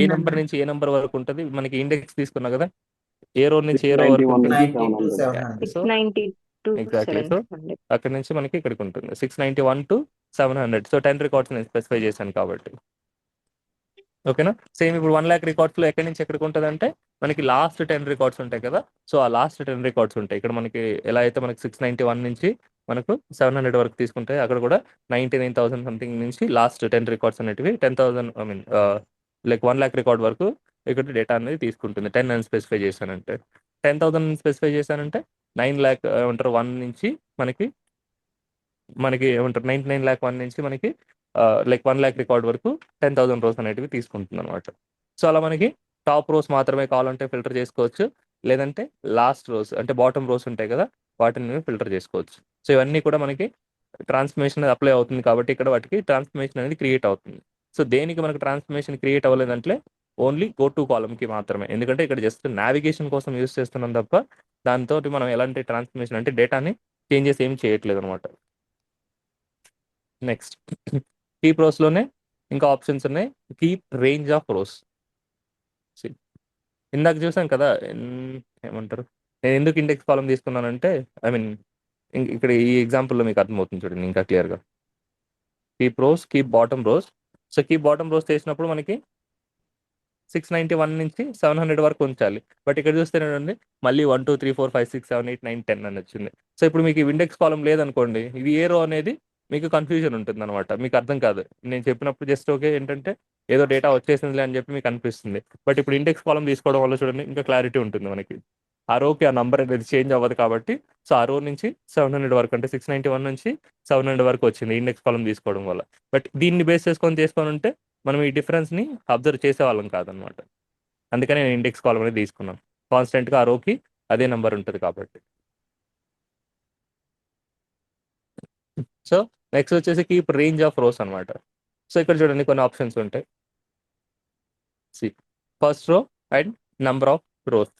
ఏ నెంబర్ నుంచి ఏ నెంబర్ వరకు ఉంటుంది? మనకి ఇండెక్స్ తీసుకున్నా కదా, ఏ రో నుంచి ఏ రో వరకు ఉంటుంది? 692 ఎగ్జాక్ట్లీ. సో 700. అక్కడ నుంచి మనకి ఇక్కడికి ఉంటుంది 691 to 700. సో 10 రికార్డ్స్ నేను స్పెసిఫై చేశాను కాబట్టి. ఓకేనా? సేమ్ ఇప్పుడు 1,00,000 రికార్డ్స్లో ఎక్కడి నుంచి ఎక్కడికి ఉంటుంది అంటే మనకి లాస్ట్ 10 రికార్డ్స్ ఉంటాయి కదా, సో ఆ లాస్ట్ 10 రికార్డ్స్ ఉంటాయి. ఇక్కడ మనకి ఎలా అయితే మనకి 691 నుంచి మనకు 700 వరకు తీసుకుంటే, అక్కడ కూడా 99,000 సంథింగ్ నుంచి లాస్ట్ 10 రికార్డ్స్ అనేటివి 10,000, ఐ మీన్ లైక్ 1,00,000 రికార్డ్ వరకు ఇక్కడ డేటా అనేది తీసుకుంటుంది. 10 అని స్పెసిఫై చేశానంటే, 10,000 స్పెసిఫై చేశానంటే 9,00,000 ఏమంటారు 1 నుంచి మనకి ఏమంటారు 99,01 నుంచి మనకి లైక్ 1,00,000 రికార్డ్ వరకు 10,000 రోస్ అనేటివి తీసుకుంటుంది అనమాట. సో అలా మనకి టాప్ రోస్ మాత్రమే కావాలంటే ఫిల్టర్ చేసుకోవచ్చు, లేదంటే లాస్ట్ రోస్ అంటే బాటమ్ రోస్ ఉంటాయి కదా, వాటిని ఫిల్టర్ చేసుకోవచ్చు. సో ఇవన్నీ కూడా మనకి ట్రాన్స్ఫర్మేషన్ అప్లై అవుతుంది కాబట్టి ఇక్కడ వాటికి ట్రాన్స్ఫర్మేషన్ అనేది క్రియేట్ అవుతుంది. సో దేనికి మనకు ట్రాన్స్ఫర్మేషన్ క్రియేట్ అవ్వలేదంటే ఓన్లీ గో టు కాలమ్కి మాత్రమే, ఎందుకంటే ఇక్కడ జస్ట్ నావిగేషన్ కోసం యూస్ చేస్తున్నాం తప్ప దాంతో మనం ఎలాంటి ట్రాన్స్ఫర్మేషన్ అంటే డేటాని చేంజెస్ ఏం చేయట్లేదు అనమాట. నెక్స్ట్ కీప్ రోస్లోనే ఇంకా ఆప్షన్స్ ఉన్నాయి. Keep range of rows. ఇందాక చూసాం కదా, ఏమంటారు, నేను ఎందుకు ఇండెక్స్ కాలం తీసుకున్నానంటే, ఐ మీన్ ఇక్కడ ఈ ఎగ్జాంపుల్లో మీకు అర్థమవుతుంది చూడండి ఇంకా క్లియర్గా. Keep rows, keep bottom rows. So keep bottom rows చేసినప్పుడు మనకి 691 నుంచి 700 వరకు ఉంచాలి, బట్ ఇక్కడ చూస్తేనండి మళ్ళీ 1 2 3 4 5 6 7 8 9 10 అని వచ్చింది. సో ఇప్పుడు మీకు ఇండెక్స్ కాలం లేదనుకోండి, ఇది ఏ రో అనేది మీకు కన్ఫ్యూజన్ ఉంటుంది అనమాట, మీకు అర్థం కాదు. నేను చెప్పినప్పుడు జస్ట్ ఓకే ఏంటంటే ఏదో డేటా వచ్చేసిందిలే అని చెప్పి మీకు అనిపిస్తుంది, బట్ ఇప్పుడు ఇండెక్స్ కాలం తీసుకోవడం వల్ల చూడండి ఇంకా క్లారిటీ ఉంటుంది మనకి. ఆ రోకి ఆ నంబర్ అనేది చేంజ్ అవ్వదు కాబట్టి, సో ఆ రో నుంచి 700 వరకు అంటే 691 నుంచి 700 వరకు వచ్చింది ఇండెక్స్ కాలం తీసుకోవడం వల్ల. బట్ దీన్ని బేస్ చేసుకొని ఉంటే మనం ఈ డిఫరెన్స్ని అబ్జర్వ్ చేసేవాళ్ళం కాదనమాట. అందుకని నేను ఇండెక్స్ కాలం అనేది తీసుకున్నాను, కాన్స్టెంట్గా ఆ రోకి అదే నెంబర్ ఉంటుంది కాబట్టి. సో నెక్స్ట్ వచ్చేసి కీప్ రేంజ్ ఆఫ్ రోస్ అనమాట. సో ఇక్కడ చూడండి కొన్ని ఆప్షన్స్ ఉంటాయి. First row and number of rose.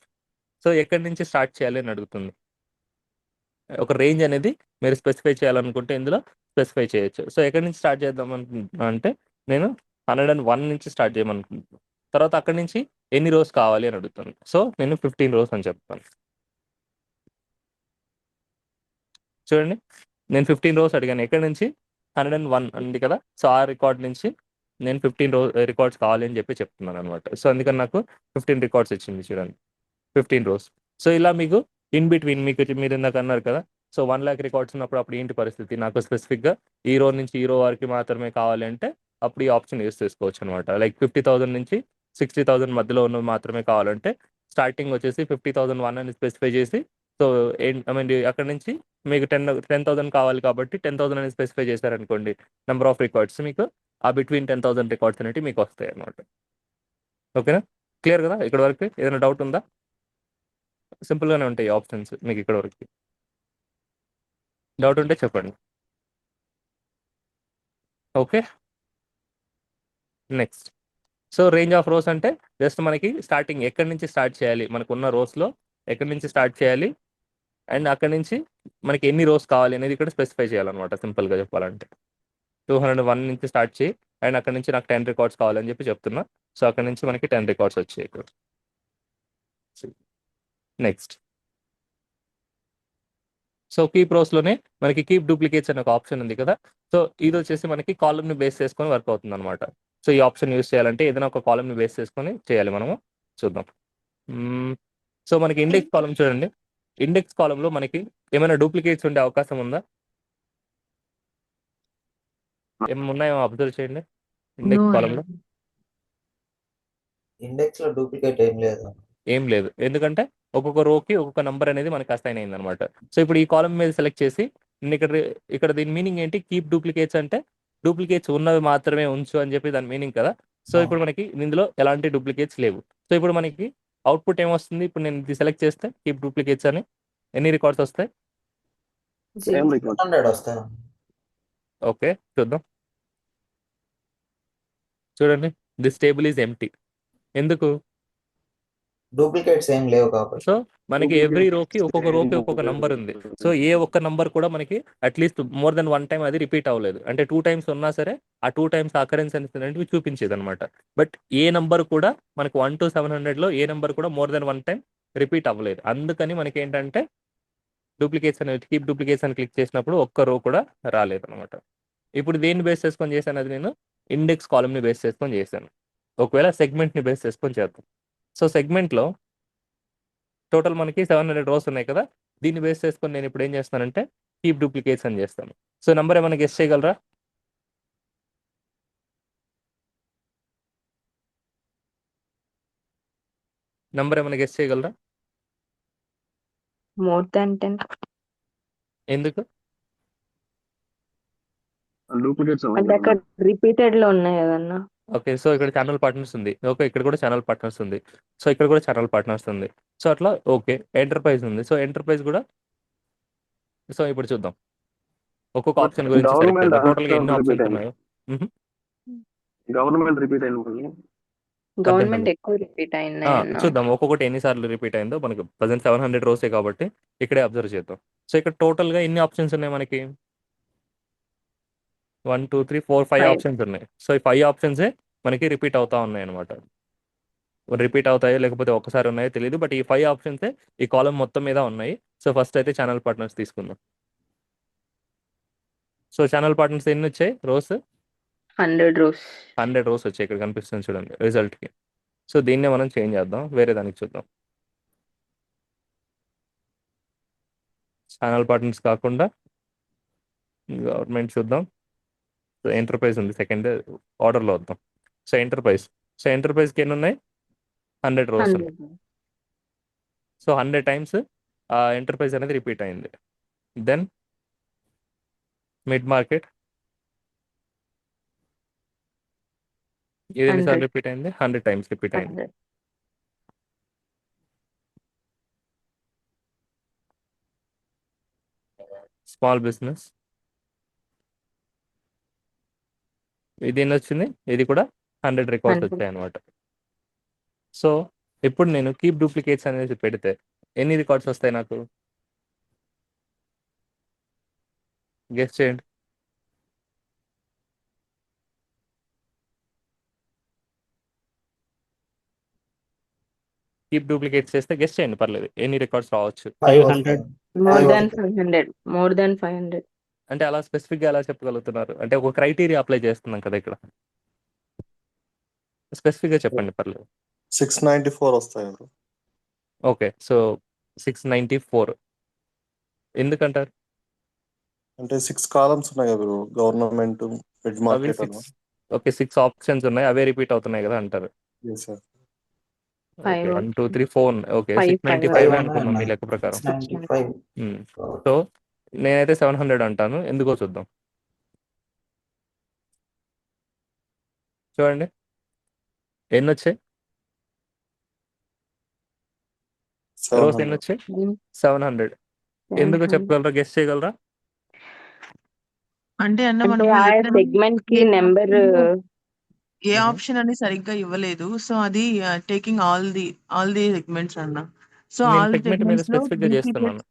So ఎక్కడి నుంచి స్టార్ట్ చేయాలి అని అడుగుతుంది. ఒక రేంజ్ అనేది మీరు స్పెసిఫై చేయాలనుకుంటే ఇందులో స్పెసిఫై చేయొచ్చు. సో ఎక్కడి నుంచి స్టార్ట్ చేద్దాం అనుకుంటున్నా అంటే నేను 101 నుంచి స్టార్ట్ చేయమనుకుంటున్నాను. తర్వాత అక్కడి నుంచి ఎన్ని రోస్ కావాలి అని అడుగుతాను. సో నేను 15 రోస్ అని చెప్తాను. చూడండి నేను 15 రోస్ అడిగాను, ఎక్కడి నుంచి 101 ఉంది కదా, సో ఆ రికార్డ్ నుంచి నేను 15 రికార్డ్స్ కావాలి అని చెప్పి చెప్తున్నాను అనమాట. సో అందుకని నాకు 15 రికార్డ్స్ ఇచ్చింది చూడండి, 15 రోస్. సో ఇలా మీకు ఇన్ బిట్వీన్ మీరు ఇందాక అన్నారు కదా, సో 1,00,000 రికార్డ్స్ ఉన్నప్పుడు అప్పుడు ఏంటి పరిస్థితి, నాకు స్పెసిఫిక్గా ఈ రో నుంచి ఈ రో వరకు మాత్రమే కావాలి అంటే అప్పుడు ఈ ఆప్షన్ యూస్ చేసుకోవచ్చు అనమాట. లైక్ 50,000 నుంచి 60,000 మధ్యలో ఉన్నవి మాత్రమే కావాలంటే స్టార్టింగ్ వచ్చేసి 50,001 అని స్పెసిఫై చేసి, సో ఐ మీన్ అక్కడ నుంచి మీకు 10,000 కావాలి కాబట్టి 10,000 అని స్పెసిఫై చేశారనుకోండి నెంబర్ ఆఫ్ రికార్డ్స్, మీకు ఆ బిట్వీన్ 10,000 రికార్డ్స్ అనేవి మీకు వస్తాయి అనమాట. ఓకేనా? క్లియర్ కదా? ఇక్కడ వరకు ఏదైనా డౌట్ ఉందా? సింపుల్గానే ఉంటాయి ఆప్షన్స్ మీకు ఇక్కడ వరకు. డౌట్ ఉంటే చెప్పండి. Okay, next. So range of rose అంటే జస్ట్ మనకి స్టార్టింగ్ ఎక్కడి నుంచి స్టార్ట్ చేయాలి, మనకున్న రోస్లో ఎక్కడి నుంచి స్టార్ట్ చేయాలి అండ్ అక్కడి నుంచి మనకి ఎన్ని రోస్ కావాలి అనేది ఇక్కడ స్పెసిఫై చేయాలన్నమాట. సింపుల్గా చెప్పాలంటే 201 నుంచి స్టార్ట్ చేయి అండ్ అక్కడ నుంచి నాకు 10 రికార్డ్స్ కావాలని చెప్పి చెప్తున్నా. సో అక్కడ నుంచి మనకి 10 రికార్డ్స్ వచ్చాయి ఇక్కడ. నెక్స్ట్, సో కీప్ రోస్లోనే మనకి కీప్ డూప్లికేట్స్ అనే ఒక ఆప్షన్ ఉంది కదా, సో ఇది వచ్చేసి మనకి కాలమ్ని బేస్ చేసుకొని వర్క్ అవుతుంది అనమాట. సో ఈ ఆప్షన్ యూస్ చేయాలంటే ఏదైనా ఒక కాలమ్ని బేస్ చేసుకొని చేయాలి మనము. చూద్దాం. సో మనకి ఇండెక్స్ కాలమ్ చూడండి. ఇండెక్స్ కాలంలో మనకి ఏమైనా డూప్లికేట్స్ ఉండే అవకాశం ఉందా? ఏమైనా ఉన్నాయో అబ్జర్వ్ చేయండి ఇండెక్స్ కాలంలో. ఇండెక్స్ లో డూప్లికేట్ ఏం లేదు. ఏం లేదు, ఎందుకంటే ఒక్కొక్క రోకి ఒక్కొక్క నంబర్ అనేది మనకి అసైన్ అయింది అనమాట. సో ఇప్పుడు ఈ కాలం మీద సెలెక్ట్ చేసి నేను ఇక్కడ దీని మీనింగ్ ఏంటి? కీప్ డూప్లికేట్స్ అంటే డూప్లికేట్స్ ఉన్నవి మాత్రమే ఉంచు అని చెప్పి దాని మీనింగ్ కదా. సో ఇప్పుడు మనకి ఇందులో ఎలాంటి డూప్లికేట్స్ లేవు. సో ఇప్పుడు మనకి అవుట్పుట్ ఏమొస్తుంది? ఇప్పుడు నేను ఇది సెలెక్ట్ చేస్తే కీప్ డూప్లికేట్స్ అని ఎన్ని రికార్డ్స్ వస్తాయి? సేమ్ రికార్డ్ 100 వస్తాయి. ఓకే, చూద్దాం. చూడండి, దిస్ టేబుల్ ఈజ్ ఎంప్టీ. ఎందుకు? డూప్లికేట్స్ ఏం లేవు కాబట్టి. సో మనకి ఎవ్రీ రోకి ఒక్కొక్క రోకి ఒక్కొక్క నంబర్ ఉంది. సో ఏ ఒక్క నంబర్ కూడా మనకి అట్లీస్ట్ మోర్ దెన్ 1 టైం అది రిపీట్ అవ్వలేదు. అంటే 2 టైమ్స్ ఉన్నా సరే ఆ 2 టైమ్స్ అకరెన్స్ అనేవి చూపించేది అనమాట. బట్ ఏ నంబర్ కూడా మనకి 1 to 700లో ఏ నంబర్ కూడా మోర్ దెన్ 1 టైం రిపీట్ అవ్వలేదు. అందుకని మనకి ఏంటంటే డూప్లికేట్స్ అనేవి కీప్ డూప్లికేట్స్ అని క్లిక్ చేసినప్పుడు ఒక్క రో కూడా రాలేదు అనమాట. ఇప్పుడు దేన్ని బేస్ చేసుకొని చేశాను? అది నేను ఇండెక్స్ కాలమ్ని బేస్ చేసుకొని చేశాను. ఒకవేళ సెగ్మెంట్ని బేస్ చేసుకొని చేద్దాం. సో సెగ్మెంట్లో టోటల్ మనకి 700 రోస్ ఉన్నాయి కదా. దీన్ని బేస్ చేసుకొని నేను ఇప్పుడు ఏం చేస్తానంటే కీప్ డూప్లికేట్స్ అని చేస్తాను. సో నంబర్ ఏమైనా గెస్ చేయగలరా? నంబర్ ఏమైనా గెస్ చేయగలరా? More than 10. ఎందుకు? డూప్లికేట్స్ అంటే అక్కడ రిపీటెడ్ లో ఉన్నాయి కదన్నా. ఓకే, సో ఇక్కడ ఛానల్ పార్ట్నర్స్ ఉంది. ఓకే, ఇక్కడ కూడా ఛానల్ పార్ట్నర్స్ ఉంది. సో ఇక్కడ కూడా ఛానల్ పార్ట్నర్స్ ఉంది. సో అట్లా ఓకే, ఎంటర్ప్రైజ్ ఉంది. సో ఎంటర్ప్రైజ్ కూడా. సో ఇప్పుడు చూద్దాం ఒక్కొక్క ఆప్షన్ గురించి సెలెక్ట్ చేద్దాం. టోటల్గా ఎన్ని ఆప్షన్స్ ఉన్నాయో. గవర్నమెంట్ రిపీట్ అయిన గవర్నమెంట్ ఎక్కువ రిపీట్ అయినాయి అన్న. చూద్దాం ఒక్కొక్కటి ఎన్నిసార్లు రిపీట్ అయిందో. మనకు ప్రజెంట్ 700 రోసే కాబట్టి ఇక్కడే అబ్జర్వ్ చేద్దాం. సో ఇక్కడ టోటల్గా ఎన్ని ఆప్షన్స్ ఉన్నాయి మనకి? 1 2 3 4 5 Five. ఆప్షన్స్ ఉన్నాయి. సో ఈ 5 ఆప్షన్సే మనకి రిపీట్ అవుతా ఉన్నాయి అనమాట. రిపీట్ అవుతాయో లేకపోతే ఒకసారి ఉన్నాయో తెలియదు. బట్ ఈ 5 ఆప్షన్సే ఈ కాలం మొత్తం మీద ఉన్నాయి. సో ఫస్ట్ అయితే ఛానల్ పార్ట్నర్స్ తీసుకుందాం. సో ఛానల్ పార్ట్నర్స్ ఎన్ని వచ్చాయి రోస్? 100 rows. 100 రోస్ వచ్చాయి. ఇక్కడ కనిపిస్తుంది చూడండి రిజల్ట్కి. సో దీన్నే మనం చేంజ్ చేద్దాం, వేరే దానికి చూద్దాం. ఛానల్ పార్ట్నర్స్ కాకుండా గవర్నమెంట్ చూద్దాం. సో ఎంటర్ప్రైజ్ ఉంది సెకండ్ ఆర్డర్లో వద్దాం. సో ఎంటర్ప్రైజ్కి ఎన్ని ఉన్నాయి? 100 రోస్ ఉన్నాయి. 100. సో 100 టైమ్స్ ఆ ఎంటర్ప్రైజ్ అనేది రిపీట్ అయింది. దెన్ మిడ్ మార్కెట్ ఇది ఎన్నిసార్లు 100. రిపీట్ అయింది? 100 టైమ్స్ రిపీట్ అయింది. 100. స్మాల్ బిజినెస్ ఇది ఎన్ని వచ్చింది? ఇది కూడా 100 రికార్డ్స్ 100. వచ్చాయి అనమాట. సో ఇప్పుడు నేను కీప్ డూప్లికేట్స్ అనేది పెడితే ఎన్ని రికార్డ్స్ వస్తాయి నాకు? గెస్ చేయండి. కీప్ డూప్లికేట్స్ చేస్తే గెస్ చేయండి, పర్లేదు. ఎన్ని రికార్డ్స్ రావచ్చు? 500. More Five than వస్తాయి. 500. More than 500. అంటే అలా స్పెసిఫిక్గా ఎలా చెప్పగలుగుతున్నారు? అంటే ఒక క్రైటీరియా అప్లై చేస్తున్నాం కదా ఇక్కడ. స్పెసిఫిక్గా చెప్పండి, పర్లేదు. 694 వస్తాయి బ్రో. ఓకే, సో 694 ఎందుకంటారు? అంటే 6 కాలమ్స్ ఉన్నాయి కదా బ్రో, గవర్నమెంట్, మిడ్ అవి మార్కెట్ అన్న. 6 ఓకే 6 ఆప్షన్స్ ఉన్నాయి, అవే రిపీట్ అవుతున్నాయి కదా అంటారు. Yes, sir. ఓకే 5. 1 2 3 4 ఓకే 5 695 5 అనుకున్నాం మీ ఉన్నాయి లెక్క ప్రకారం. 695. సో నేనైతే 700 అంటాను. ఎందుకో చూద్దాం. చూడండి ఎన్ని వచ్చాయి రోస్, ఎన్ని 700. వచ్చాయి? 700. ఎందుకో చెప్పగలరా? గెస్ చేయగలరా? అంటే అన్న అంటే మనకు ఆ ఎక్కడైనా సెగ్మెంట్ కి ఏ నెంబర్ ఏ ఆప్షన్ అని సరిగ్గా ఇవ్వలేదు. సో అది టేకింగ్ ఆల్ ది సెగ్మెంట్స్ అన్న. సో నేను ఆల్ సెగ్మెంట్ మీద సెగ్మెంట్స్ లో స్పెసిఫిక్ గా చేస్తున్నాను.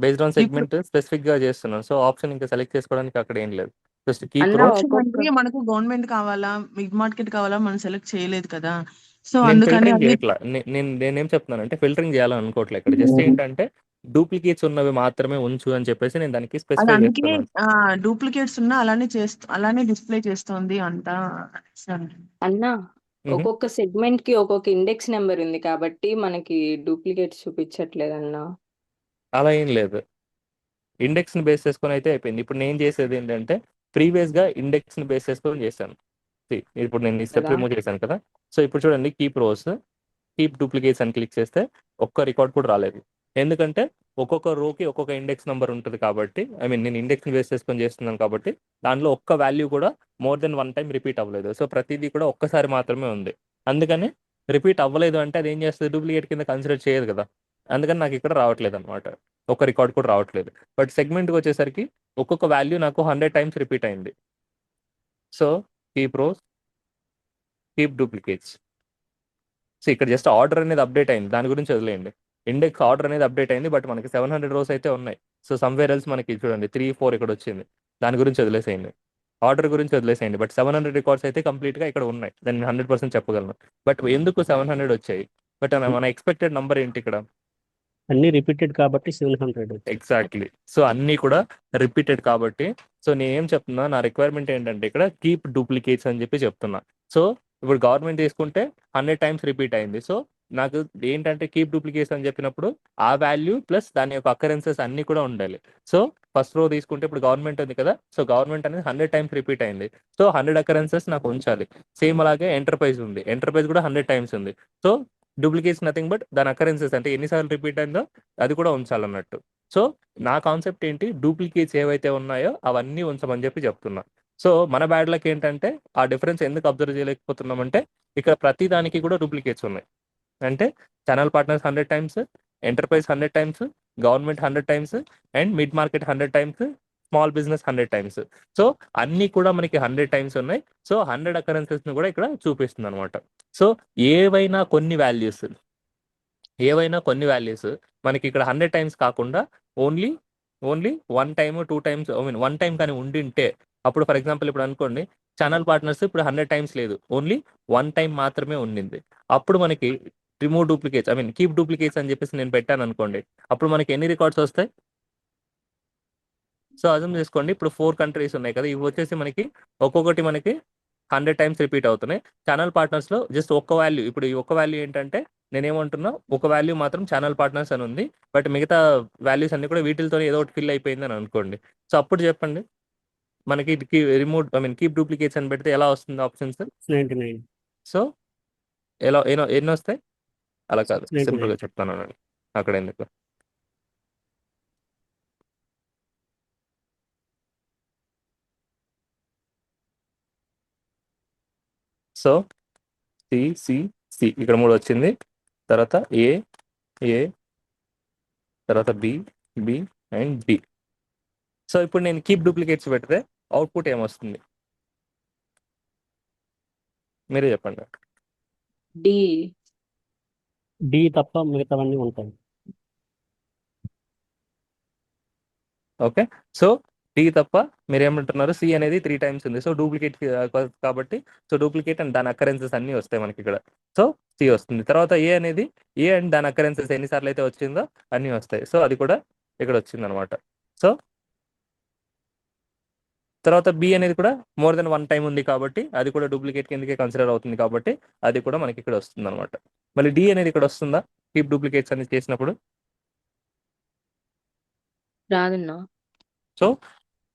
బేస్డ్ ఆన్ సెగ్మెంట్ స్పెసిఫిక్ గా చేస్తున్నాను. సో ఆప్షన్ ఇంకా సెలెక్ట్ చేసుకోవడానికి అక్కడ ఏం లేదు. జస్ట్ కీప్ అన్న రో. ఆప్షన్ ఒక్కొక్క అంటే మనకు గవర్నమెంట్ కావాలా, మిడ్ మార్కెట్ కావాలా, మనం సెలెక్ట్ చేయలేదు కదా. సో నేను అందుకని ఫిల్టరింగ్ అన్ని చేయట్లా. నేనేం చెప్తున్నాను అంటే ఫిల్టరింగ్ చేయాలని అనుకోవట్లేదు ఇక్కడ. జస్ట్ ఏంటంటే డూప్లికేట్స్ ఉన్నవి మాత్రమే ఉంచు అని చెప్పేసి నేను దానికి అది స్పెసిఫై అందుకే చేస్తున్నాను. డూప్లికేట్స్ ఉన్నా అలానే డిస్ప్లే చేస్తుంది అంతా అనేసి అంటున్నా. అన్నా మ్హూ. ఒక్కొక్క సెగ్మెంట్ కి ఒక్కొక్క ఇండెక్స్ నెంబర్ ఉంది కాబట్టి మనకి డూప్లికేట్స్ చూపించట్లేదన్నా. అలా ఏం లేదు, ఇండెక్స్ ని బేస్ చేసుకొని అయితే అయిపోయింది. ఇప్పుడు నేను చేసేది ఏంటంటే ప్రీవియస్ గా ఇండెక్స్ ని బేస్ చేసుకొని చేశాను. See, ఇప్పుడు నేను ఈ స్టెప్ కదా రిమూవ్ చేశాను కదా. సో ఇప్పుడు చూడండి, కీప్ రోస్, కీప్ డూప్లికేట్స్ అని క్లిక్ చేస్తే ఒక్క రికార్డ్ కూడా రాలేదు. ఎందుకంటే ఒక్కొక్క రోకి ఒక్కొక్క ఇండెక్స్ నెంబర్ ఉంటుంది కాబట్టి, ఐ మీన్ నేను ఇండెక్స్ బేస్ చేసుకొని చేస్తున్నాను కాబట్టి దానిలో ఒక్క వాల్యూ కూడా more than one time repeat అవ్వలేదు. సో ప్రతిదీ కూడా ఒక్కసారి మాత్రమే ఉంది. అందుకని రిపీట్ అవ్వలేదు అంటే అది ఏం చేస్తుంది, డూప్లికేట్ కింద కన్సిడర్ చేయదు కదా. అందుకని నాకు ఇక్కడ రావట్లేదు అనమాట, ఒక రికార్డ్ కూడా రావట్లేదు. బట్ సెగ్మెంట్కి వచ్చేసరికి ఒక్కొక్క వాల్యూ నాకు 100 టైమ్స్ రిపీట్ అయింది. So keep rows, keep duplicates. So ఇక్కడ జస్ట్ ఆర్డర్ అనేది అప్డేట్ అయింది, దాని గురించి వదిలేయండి. ఇండెక్స్ ఆర్డర్ అనేది అప్డేట్ అయింది, బట్ మనకి 700 రోస్ అయితే ఉన్నాయి. సో సమ్వేర్ ఎల్స్ మనకి చూడండి 3, 4 ఇక్కడ వచ్చింది. దాని గురించి వదిలేసేయండి, ఆర్డర్ గురించి వదిలేసేయండి. బట్ 700 రికార్డ్స్ అయితే కంప్లీట్గా ఇక్కడ ఉన్నాయి, దాన్ని 100% చెప్పగలను. బట్ ఎందుకు 700 వచ్చాయి? బట్ మన ఎక్స్పెక్టెడ్ నంబర్ ఏంటి ఇక్కడ? అన్ని రిపీటెడ్ కాబట్టి 700. ఎగ్జాక్ట్లీ. సో అన్నీ కూడా రిపీటెడ్ కాబట్టి, సో నేనేం చెప్తున్నా, నా రిక్వైర్మెంట్ ఏంటంటే ఇక్కడ కీప్ డూప్లికేట్స్ అని చెప్పి చెప్తున్నా. సో ఇప్పుడు గవర్నమెంట్ తీసుకుంటే 100 టైమ్స్ రిపీట్ అయింది. సో నాకు ఏంటంటే కీప్ డూప్లికేట్స్ అని చెప్పినప్పుడు ఆ వాల్యూ ప్లస్ దాని యొక్క అకరెన్సెస్ అన్ని కూడా ఉండాలి. సో ఫస్ట్ రో తీసుకుంటే ఇప్పుడు గవర్నమెంట్ ఉంది కదా, సో గవర్నమెంట్ అనేది 100 టైమ్స్ రిపీట్ అయింది. సో 100 అకరెన్సెస్ నాకు ఉంచాలి. సేమ్ అలాగే ఎంటర్ప్రైజ్ ఉంది, ఎంటర్ప్రైజ్ కూడా 100 టైమ్స్ ఉంది. సో డూప్లికేట్స్ నథింగ్ బట్ దాని అకరెన్సెస్ అంటే ఎన్నిసార్లు రిపీట్ అయిందో అది కూడా ఉంచాలన్నట్టు. సో నా కాన్సెప్ట్ ఏంటి, డూప్లికేట్స్ ఏవైతే ఉన్నాయో అవన్నీ ఉంచమని చెప్పి చెప్తున్నా. సో మన బ్యాడ్ లక్ ఏంటంటే ఆ డిఫరెన్స్ ఎందుకు అబ్జర్వ్ చేయలేకపోతున్నామంటే ఇక్కడ ప్రతి దానికి కూడా డూప్లికేట్స్ ఉన్నాయి. అంటే channel partners 100 times, enterprise 100 times, government 100 times, and mid market 100 times, small business 100 times. So అన్నీ కూడా మనకి 100 టైమ్స్ ఉన్నాయి. సో 100 అకరెన్సెస్ ని కూడా ఇక్కడ చూపిస్తుంది అనమాట. సో ఏవైనా కొన్ని వాల్యూస్ మనకి ఇక్కడ 100 టైమ్స్ కాకుండా only 1 time 2 times, I mean 1 time కానీ ఉండింటే, అప్పుడు ఫర్ ఎగ్జాంపుల్ ఇప్పుడు అనుకోండి ఛానల్ పార్ట్నర్స్ ఇప్పుడు 100 టైమ్స్ లేదు, ఓన్లీ 1 టైం మాత్రమే ఉండింది. అప్పుడు మనకి remove duplicates, I mean keep duplicates అని చెప్పేసి నేను పెట్టాను అనుకోండి, అప్పుడు మనకి ఎన్ని రికార్డ్స్ వస్తాయి? సో అర్థం చేసుకోండి, ఇప్పుడు 4 కంట్రీస్ ఉన్నాయి కదా, ఇవి వచ్చేసి మనకి ఒక్కొక్కటి మనకి 100 టైమ్స్ రిపీట్ అవుతున్నాయి. ఛానల్ పార్ట్నర్స్లో జస్ట్ ఒక్క వాల్యూ, ఇప్పుడు ఈ ఒక్క వాల్యూ ఏంటంటే నేనేమంటున్నా, ఒక వాల్యూ మాత్రం ఛానల్ పార్ట్నర్స్ అని ఉంది, బట్ మిగతా వాల్యూస్ అన్ని కూడా వీటితో ఏదో ఒకటి ఫిల్ అయిపోయింది అని అనుకోండి. సో అప్పుడు చెప్పండి మనకి remove, I mean keep duplicates అని పెడితే ఎలా వస్తుంది ఆప్షన్స్? 99. సో ఎన్ని వస్తాయి? అలా కాదు, 99. సింపుల్గా చెప్తాను నేను, అక్కడ ఎందుకు. సో సి ఇక్కడ 3 వచ్చింది, తర్వాత ఏ తర్వాత బి అండ్ డి. సో ఇప్పుడు నేను కీప్ డూప్లికేట్స్ పెడితే అవుట్పుట్ ఏమొస్తుంది మీరే చెప్పండి. డి. డి తప్ప మిగతావన్నీ ఉంటాయి. ఓకే, సో డి తప్ప మీరు ఏమంటున్నారు, సి అనేది 3 టైమ్స్ ఉంది. సో డూప్లికేట్ కాబట్టి, సో డూప్లికేట్ అండ్ దాని అకరెన్సెస్ అన్ని వస్తాయి మనకి ఇక్కడ. సో సి వస్తుంది. తర్వాత ఏ అండ్ దాని అకరెన్సెస్ ఎన్నిసార్లు అయితే వచ్చిందో అన్నీ వస్తాయి. సో అది కూడా ఇక్కడ వచ్చింది అనమాట. సో తర్వాత బి అనేది కూడా మోర్ దెన్ 1 టైం ఉంది కాబట్టి అది కూడా డూప్లికేట్ కిందకే కన్సిడర్ అవుతుంది కాబట్టి అది కూడా మనకి ఇక్కడ వస్తుంది అనమాట. మళ్ళీ డి అనేది ఇక్కడ వస్తుందా కీప్ డూప్లికేట్స్ అనేది చేసినప్పుడు? రాదన్నా. సో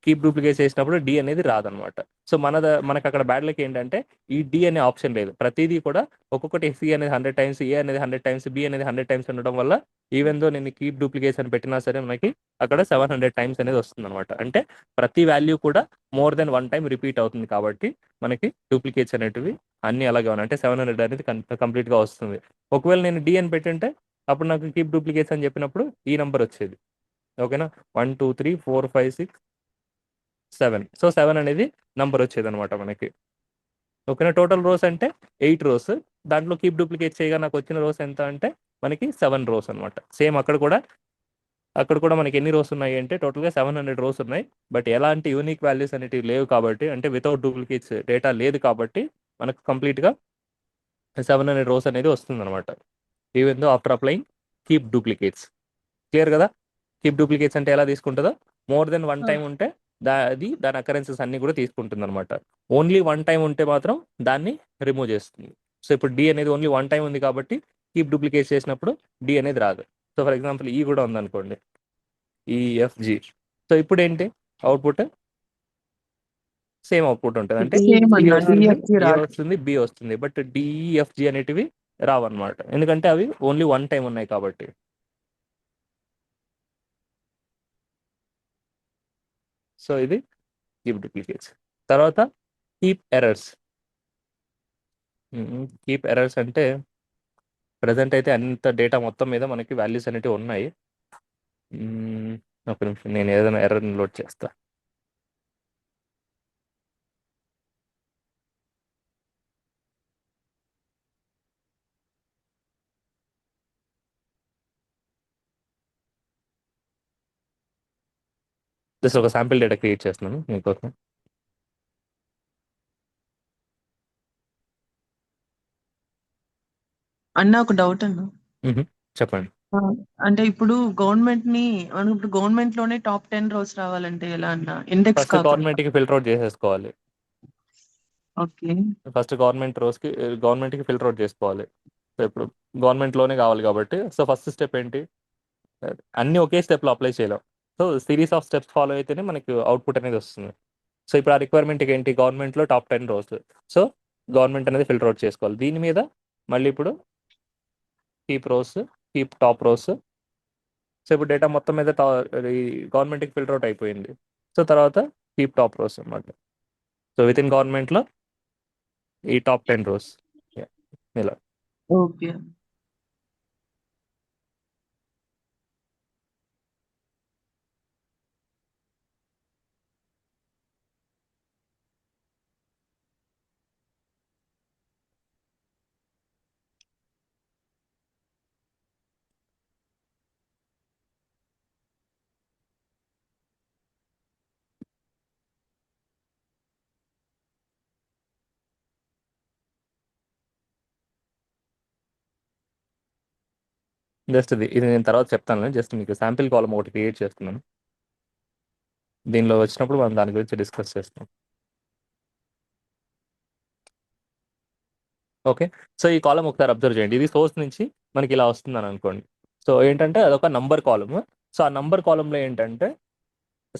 కీప్ డూప్లికేట్ చేసినప్పుడు డి అనేది రాదనమాట. సో మనకు అక్కడ బ్యాడ్ లక్ ఏంటంటే ఈ డి అనే ఆప్షన్ లేదు. ప్రతిదీ కూడా ఒక్కొక్కటి సి అనేది 100 టైమ్స్, ఏ అనేది 100 టైమ్స్, బి అనేది 100 టైమ్స్ ఉండడం వల్ల ఈవెన్ దో నేను కీప్ డూప్లికేట్స్ అని పెట్టినా సరే మనకి అక్కడ 700 టైమ్స్ అనేది వస్తుంది అనమాట. అంటే ప్రతి వాల్యూ కూడా మోర్ దెన్ 1 టైం రిపీట్ అవుతుంది కాబట్టి మనకి డూప్లికేట్స్ అనేటివి అన్ని అలాగే ఉన్నాయి. అంటే 700 అనేది కంప్లీట్గా వస్తుంది. ఒకవేళ నేను డి అని పెట్టింటే అప్పుడు నాకు కీప్ డూప్లికేట్స్ అని చెప్పినప్పుడు ఈ నెంబర్ వచ్చేది. ఓకేనా, 1 2 3 4 5 6 7. సో 7 అనేది నంబర్ వచ్చేది అనమాట మనకి. ఓకేనా, టోటల్ రోస్ అంటే 8 రోస్. దాంట్లో కీప్ డూప్లికేట్ చేయగా నాకు వచ్చిన రోస్ ఎంత అంటే మనకి 7 రోస్ అనమాట. సేమ్ అక్కడ కూడా మనకి ఎన్ని రోస్ ఉన్నాయి అంటే టోటల్గా 700 రోస్ ఉన్నాయి. బట్ ఎలాంటి యూనిక్ వాల్యూస్ అనేటివి లేవు కాబట్టి, అంటే వితౌట్ డూప్లికేట్స్ డేటా లేదు కాబట్టి మనకు కంప్లీట్గా 700 రోస్ అనేది వస్తుంది అనమాట, even though after applying keep duplicates. Clear కదా? కీప్ డూప్లికేట్స్ అంటే ఎలా తీసుకుంటుందో, మోర్ దెన్ వన్ ఆ. టైం ఉంటే దాని అకరెన్సెస్ అన్ని కూడా తీసుకుంటుంది అనమాట. ఓన్లీ వన్ టైం ఉంటే మాత్రం దాన్ని రిమూవ్ చేస్తుంది. సో ఇప్పుడు డి అనేది ఓన్లీ వన్ టైం ఉంది కాబట్టి కీప్ డూప్లికేట్స్ చేసినప్పుడు డి అనేది రాదు. సో ఫర్ ఎగ్జాంపుల్ ఈ కూడా ఉందనుకోండి, ఈఎఫ్జి. సో ఇప్పుడు ఏంటి అవుట్పుట్? సేమ్ అవుట్పుట్ ఉంటుంది. అంటే సేమ్ డి అన్న వస్తుంది, డిఎఫ్జి ఏ రాదు. వస్తుంది, బి వస్తుంది. బట్ డిఎఫ్జి అనేటివి రావన్నమాట, ఎందుకంటే అవి ఓన్లీ వన్ టైం ఉన్నాయి కాబట్టి. సో ఇది కీప్ డూప్లికేట్స్. తర్వాత కీప్ ఎర్రర్స్. కీప్ ఎర్రర్స్ అంటే ప్రజెంట్ అయితే అంత డేటా మొత్తం మీద మనకి వాల్యూస్ అనేటివి ఉన్నాయి. ఒక నిమిషం, నేను ఏదైనా ఎర్రర్ని లోడ్ చేస్తా. జస్ట్ ఒక శాంపిల్ డేటా క్రియేట్ చేస్తున్నాను మీకోసం. అన్న ఒక డౌట్ అన్న. చెప్పండి. అంటే ఇప్పుడు మనం ఇప్పుడు గవర్నమెంట్ లోనే టాప్ 10 రోస్ రావాలంటే ఎలా అన్న? ఇండెక్స్ ఫస్ట్ కాకుండా. గవర్నమెంట్ కి ఫిల్టర్ అవుట్ చేసేసుకోవాలి. ఓకే. ఫస్ట్ గవర్నమెంట్ కి ఫిల్టర్ అవుట్ చేసుకోవాలి. సో ఇప్పుడు గవర్నమెంట్ లోనే కావాలి కాబట్టి, సో ఫస్ట్ స్టెప్ ఏంటి? అన్ని ఒకే స్టెప్ లో అప్లై చేయలేం. So series of steps follow అయితేనే మనకి అవుట్పుట్ అనేది వస్తుంది. సో ఇప్పుడు ఆ రిక్వైర్మెంట్ ఏంటి? గవర్నమెంట్ లో టాప్ 10 రోస్. సో గవర్నమెంట్ అనేది ఫిల్టర్ అవుట్ చేసుకోవాలి. దీని మీద మళ్ళీ ఇప్పుడు keep rows, keep top rows. So ఇప్పుడు డేటా మొత్తం మీద గవర్నమెంట్కి ఫిల్టర్ అవుట్ అయిపోయింది. సో తర్వాత కీప్ టాప్ రోస్ అన్నమాట. సో విత్ ఇన్ గవర్నమెంట్లో ఈ టాప్ 10 రోస్ ఇలా. ఓకే. జస్ట్ ఇది నేను తర్వాత చెప్తాను. జస్ట్ మీకు శాంపిల్ కాలం ఒకటి క్రియేట్ చేస్తున్నాను. దీనిలో వచ్చినప్పుడు మనం దాని గురించి డిస్కస్ చేస్తాం. ఓకే. సో ఈ కాలం ఒకసారి అబ్జర్వ్ చేయండి. ఇది సోర్స్ నుంచి మనకి ఇలా వస్తుందని అనుకోండి. సో ఏంటంటే అదొక నంబర్ కాలమ్. సో ఆ నంబర్ కాలంలో ఏంటంటే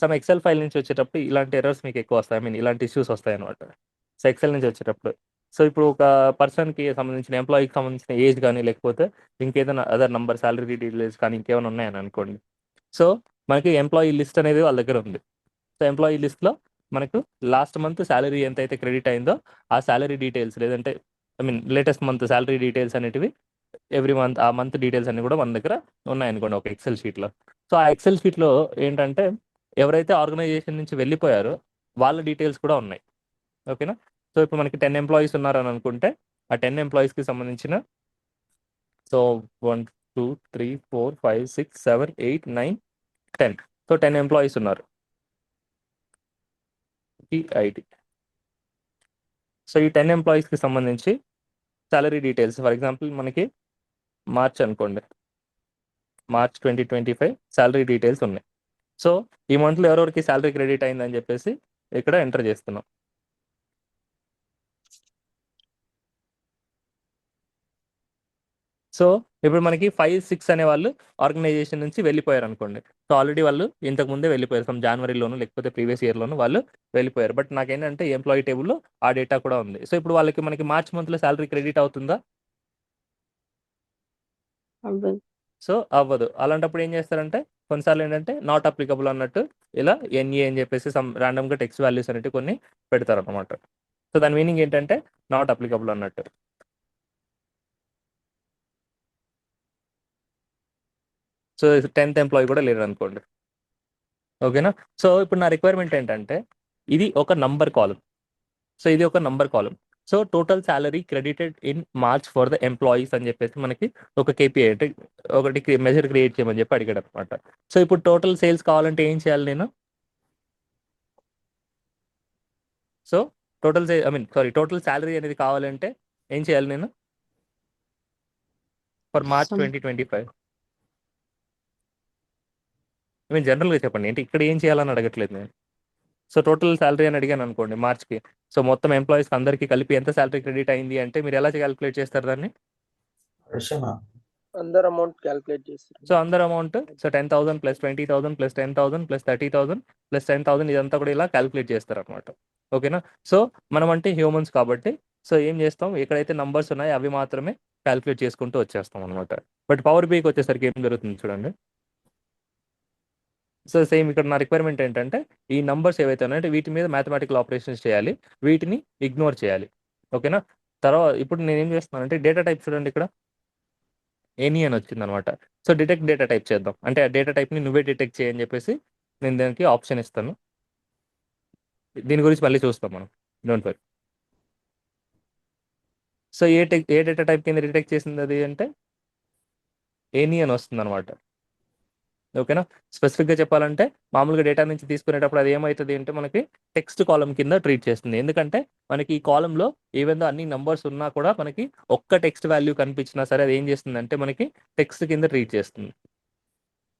సమ్ ఎక్సెల్ ఫైల్ నుంచి వచ్చేటప్పుడు ఇలాంటి ఎర్రర్స్ మీకు ఎక్కువ వస్తాయి. ఇలాంటి ఇష్యూస్ వస్తాయి అనమాట. సో ఎక్సెల్ నుంచి వచ్చేటప్పుడు. సో ఇప్పుడు ఒక పర్సన్కి సంబంధించిన ఎంప్లాయీకి సంబంధించిన ఏజ్ కానీ, లేకపోతే ఇంకేదైనా అదర్ నంబర్, శాలరీ డీటెయిల్స్ కానీ ఇంకేమైనా ఉన్నాయని అనుకోండి. సో మనకి ఎంప్లాయీ లిస్ట్ అనేది వాళ్ళ దగ్గర ఉంది. సో ఎంప్లాయీ లిస్ట్లో మనకు లాస్ట్ మంత్ శాలరీ ఎంత అయితే క్రెడిట్ అయిందో ఆ శాలరీ డీటెయిల్స్, లేదంటే లేటెస్ట్ మంత్ శాలరీ డీటెయిల్స్ అనేటివి ఎవ్రీ మంత్ ఆ మంత్ డీటెయిల్స్ అన్ని కూడా మన దగ్గర ఉన్నాయనుకోండి ఒక ఎక్సెల్ షీట్లో. సో ఆ ఎక్సెల్ షీట్లో ఏంటంటే ఎవరైతే ఆర్గనైజేషన్ నుంచి వెళ్ళిపోయారో వాళ్ళ డీటెయిల్స్ కూడా ఉన్నాయి. ఓకేనా? సో ఇప్పుడు మనకి 10 ఎంప్లాయీస్ ఉన్నారని అనుకుంటే ఆ 10 ఎంప్లాయీస్కి సంబంధించిన సో 1 2 3 4 5 6 7 8 9 10. సో 10 ఎంప్లాయీస్ ఉన్నారు ఈ ఐటీ. సో ఈ 10 ఎంప్లాయీస్కి సంబంధించి శాలరీ డీటెయిల్స్ ఫర్ ఎగ్జాంపుల్ మనకి మార్చ్ అనుకోండి, మార్చ్ 2025 శాలరీ డీటెయిల్స్ ఉన్నాయి. సో ఈ మంత్లో ఎవరెవరికి శాలరీ క్రెడిట్ అయిందని చెప్పేసి ఇక్కడ ఎంటర్ చేస్తున్నాం. సో ఇప్పుడు మనకి 5 6 అనే వాళ్ళు ఆర్గనైజేషన్ నుంచి వెళ్ళిపోయారు అనుకోండి. సో ఆల్రెడీ వాళ్ళు ఇంతకు ముందే వెళ్ళిపోయారు, సమ్ జనవరిలోను లేకపోతే ప్రీవియస్ ఇయర్లోను వాళ్ళు వెళ్ళిపోయారు. బట్ నాకేంటంటే ఎంప్లాయీ టేబుల్లో ఆ డేటా కూడా ఉంది. సో ఇప్పుడు వాళ్ళకి మనకి మార్చ్ మంత్లో శాలరీ క్రెడిట్ అవుతుందా? అవ్వదు. సో అవ్వదు. అలాంటప్పుడు ఏం చేస్తారంటే కొన్నిసార్లు ఏంటంటే నాట్ అప్లికబుల్ అన్నట్టు ఇలా ఎన్ఏ అని చెప్పేసి సమ్ ర్యాండమ్గా టెక్స్ట్ వాల్యూస్ అనేవి కొన్ని పెడతారు అనమాట. సో దాని మీనింగ్ ఏంటంటే నాట్ అప్లికబుల్ అన్నట్టు. సో 10th ఎంప్లాయీ కూడా లేరు అనుకోండి. ఓకేనా? సో ఇప్పుడు నా రిక్వైర్మెంట్ ఏంటంటే ఇది ఒక నంబర్ కాలం. సో ఇది ఒక number column. So total salary credited in March for the employees అని చెప్పేసి మనకి ఒక కేపీఐ అంటే ఒకటి మెజర్ క్రియేట్ చేయమని చెప్పి అడిగాడు అనమాట. సో ఇప్పుడు టోటల్ సేల్స్ కావాలంటే ఏం చేయాలి నేను? సో టోటల్ శాలరీ అనేది కావాలంటే ఏం చేయాలి నేను? For March Sum. 2025 మీరు జనరల్గా చెప్పండి, అంటే ఇక్కడ ఏం చేయాలని అడగట్లేదు నేను. సో టోటల్ శాలరీ అని అడిగాను అనుకోండి మార్చ్కి, సో మొత్తం ఎంప్లాయీస్ అందరికీ కలిపి ఎంత శాలరీ క్రెడిట్ అయింది అంటే మీరు ఎలా క్యాలిక్యులేట్ చేస్తారు దాన్ని? అడిషన్ అందరు అమౌంట్ క్యాల్కులేట్ చేస్తారు. సో అందరు amount, so 10,000 plus 20,000 plus 10,000 plus 30,000 plus 10,000 ఇదంతా కూడా ఇలా క్యాలిక్యులేట్ చేస్తారు అనమాట. ఓకేనా? సో మనం అంటే హ్యూమన్స్ కాబట్టి సో ఏం చేస్తాం, ఎక్కడైతే నంబర్స్ ఉన్నాయో అవి మాత్రమే క్యాలిక్యులేట్ చేసుకుంటూ వచ్చేస్తాం అనమాట. బట్ పవర్ బీకి వచ్చేసరికి ఏం జరుగుతుంది చూడండి. సో సేమ్ ఇక్కడ నా రిక్వైర్మెంట్ ఏంటంటే ఈ నంబర్స్ ఏవైతే ఉన్నాయంటే వీటి మీద మ్యాథమెటికల్ ఆపరేషన్స్ చేయాలి, వీటిని ఇగ్నోర్ చేయాలి. ఓకేనా? తర్వాత ఇప్పుడు నేను ఏం చేస్తున్నానంటే డేటా టైప్ చూడండి, ఇక్కడ ఎనీ అని వచ్చింది అనమాట. సో డిటెక్ట్ డేటా టైప్ చేద్దాం, అంటే ఆ డేటా టైప్ని నువ్వే డిటెక్ట్ చేయని చెప్పేసి నేను దానికి ఆప్షన్ ఇస్తాను. దీని గురించి మళ్ళీ చూస్తాం మనం, don't worry. So A data type కింద డిటెక్ట్ చేసింది అది అంటే ఎనీ అని వస్తుంది అనమాట. ఓకేనా? స్పెసిఫిక్గా చెప్పాలంటే మామూలుగా డేటా నుంచి తీసుకునేటప్పుడు అది ఏమవుతుంది అంటే మనకి టెక్స్ట్ కాలం కింద ట్రీట్ చేస్తుంది. ఎందుకంటే మనకి ఈ కాలంలో ఈవెన్ దో అన్ని నంబర్స్ ఉన్నా కూడా మనకి ఒక్క టెక్స్ట్ వాల్యూ కనిపించినా సరే అది ఏం చేస్తుంది అంటే మనకి టెక్స్ట్ కింద ట్రీట్ చేస్తుంది,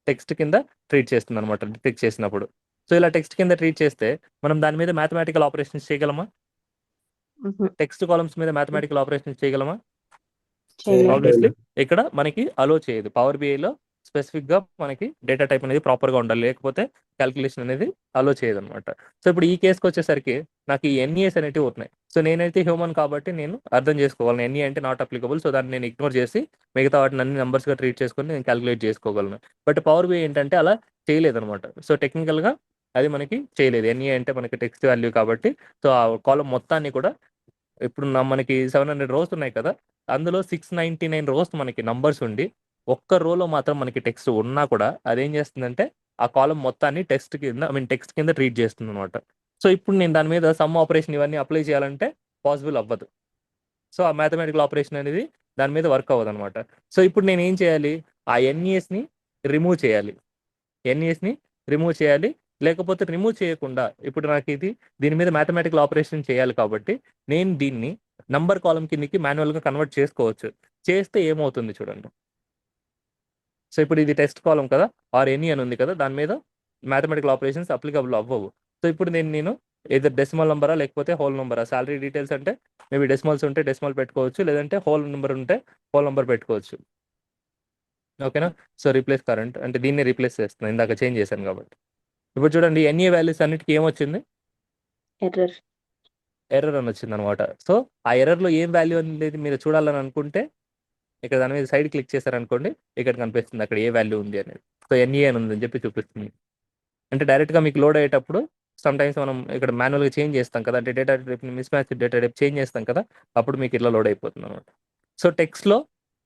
టెక్స్ట్ కింద ట్రీట్ చేస్తుంది అనమాట డిటెక్ట్ చేసినప్పుడు. సో ఇలా టెక్స్ట్ కింద ట్రీట్ చేస్తే మనం దాని మీద మ్యాథమెటికల్ ఆపరేషన్స్ చేయగలమా? టెక్స్ట్ కాలమ్స్ మీద మ్యాథమెటికల్ ఆపరేషన్స్ చేయగలమా? చేయలేం. ఆబ్వియస్లీ ఇక్కడ మనకి అలో చేయదు. పవర్ బిఐలో స్పెసిఫిక్గా మనకి డేటా టైప్ అనేది ప్రాపర్గా ఉండాలి, లేకపోతే క్యాల్కులేషన్ అనేది అలో చేయదు అనమాట. సో ఇప్పుడు ఈ కేసుకి వచ్చేసరికి నాకు ఈ ఎన్ఈఎస్ అనేవి ఉన్నాయి. సో నేనైతే హ్యూమన్ కాబట్టి నేను అర్థం చేసుకోగలను ఎన్ఈ అంటే నాట్ అప్లికబుల్, సో దాన్ని నేను ఇగ్నోర్ చేసి మిగతా వాటిని అన్ని నెంబర్స్గా ట్రీట్ చేసుకొని నేను క్యాల్కులేట్ చేసుకోగలను. బట్ పవర్ బిఐ ఏంటంటే అలా చేయలేదన్నమాట. సో టెక్నికల్గా అది మనకి చేయలేదు. ఎన్ఈ అంటే మనకి టెక్స్ట్ వాల్యూ కాబట్టి సో ఆ కాలం మొత్తాన్ని కూడా ఇప్పుడు మనకి 700 రోస్ ఉన్నాయి కదా, అందులో 699 రోస్ మనకి నంబర్స్ ఉండి ఒక్క రోలో మాత్రం మనకి టెక్స్ట్ ఉన్నా కూడా అదేం చేస్తుందంటే ఆ కాలం మొత్తాన్ని టెక్స్ట్ కింద ట్రీట్ చేస్తుంది అనమాట. సో ఇప్పుడు నేను దాని మీద సమ్ ఆపరేషన్ ఇవన్నీ అప్లై చేయాలంటే పాసిబుల్ అవ్వదు. సో ఆ మ్యాథమెటికల్ ఆపరేషన్ అనేది దాని మీద వర్క్ అవ్వదు అనమాట. సో ఇప్పుడు నేను ఏం చేయాలి, ఆ ఎన్ఈఎస్ని రిమూవ్ చేయాలి, ఎన్ఈఎస్ని రిమూవ్ చేయాలి. లేకపోతే రిమూవ్ చేయకుండా ఇప్పుడు నాకు దీని మీద మ్యాథమెటికల్ ఆపరేషన్ చేయాలి కాబట్టి నేను దీన్ని నంబర్ కాలం కిందకి మాన్యువల్గా కన్వర్ట్ చేసుకోవచ్చు. చేస్తే ఏమవుతుంది చూడండి. సో ఇప్పుడు ఇది టెక్స్ట్ కాలం కదా, ఆర్ ఎనీ అని ఉంది కదా, దాని మీద మ్యాథమెటికల్ ఆపరేషన్స్ అప్లికబుల్ అవ్వవు. సో ఇప్పుడు నేను ఏదో డెసిమల్ నెంబరా లేకపోతే హోల్ నెంబరా, శాలరీ డీటెయిల్స్ అంటే మేబీ డెసిమల్స్ ఉంటే డెసిమల్ పెట్టుకోవచ్చు, లేదంటే హోల్ నెంబర్ ఉంటే హోల్ నెంబర్ పెట్టుకోవచ్చు. ఓకేనా? సో రీప్లేస్ కరెంట్ అంటే దీన్ని రీప్లేస్ చేస్తున్నాను, ఇందాక చేంజ్ చేశాను కాబట్టి. ఇప్పుడు చూడండి ఎన్ఏ వాల్యూస్ అన్నిటికీ ఏమొచ్చింది, ఎర్రర్. ఎర్రర్ అని వచ్చింది అనమాట. సో ఆ ఎర్రర్లో ఏం వాల్యూ అనేది మీరు చూడాలని అనుకుంటే ఇక్కడ దాని మీద సైడ్ క్లిక్ చేశారనుకోండి, ఇక్కడ కనిపిస్తుంది అక్కడ ఏ వాల్యూ ఉంది అనేది. సో ఎన్ఏ అని ఉందని చెప్పి చూపిస్తుంది. అంటే డైరెక్ట్గా మీకు లోడ్ అయ్యేటప్పుడు సమ్ టైమ్స్ మనం ఇక్కడ మాన్యువల్గా చేంజ్ చేస్తాం కదా, అంటే data type miss match data type change చేస్తాం కదా, అప్పుడు మీకు ఇట్లా లోడ్ అయిపోతుంది అనమాట. So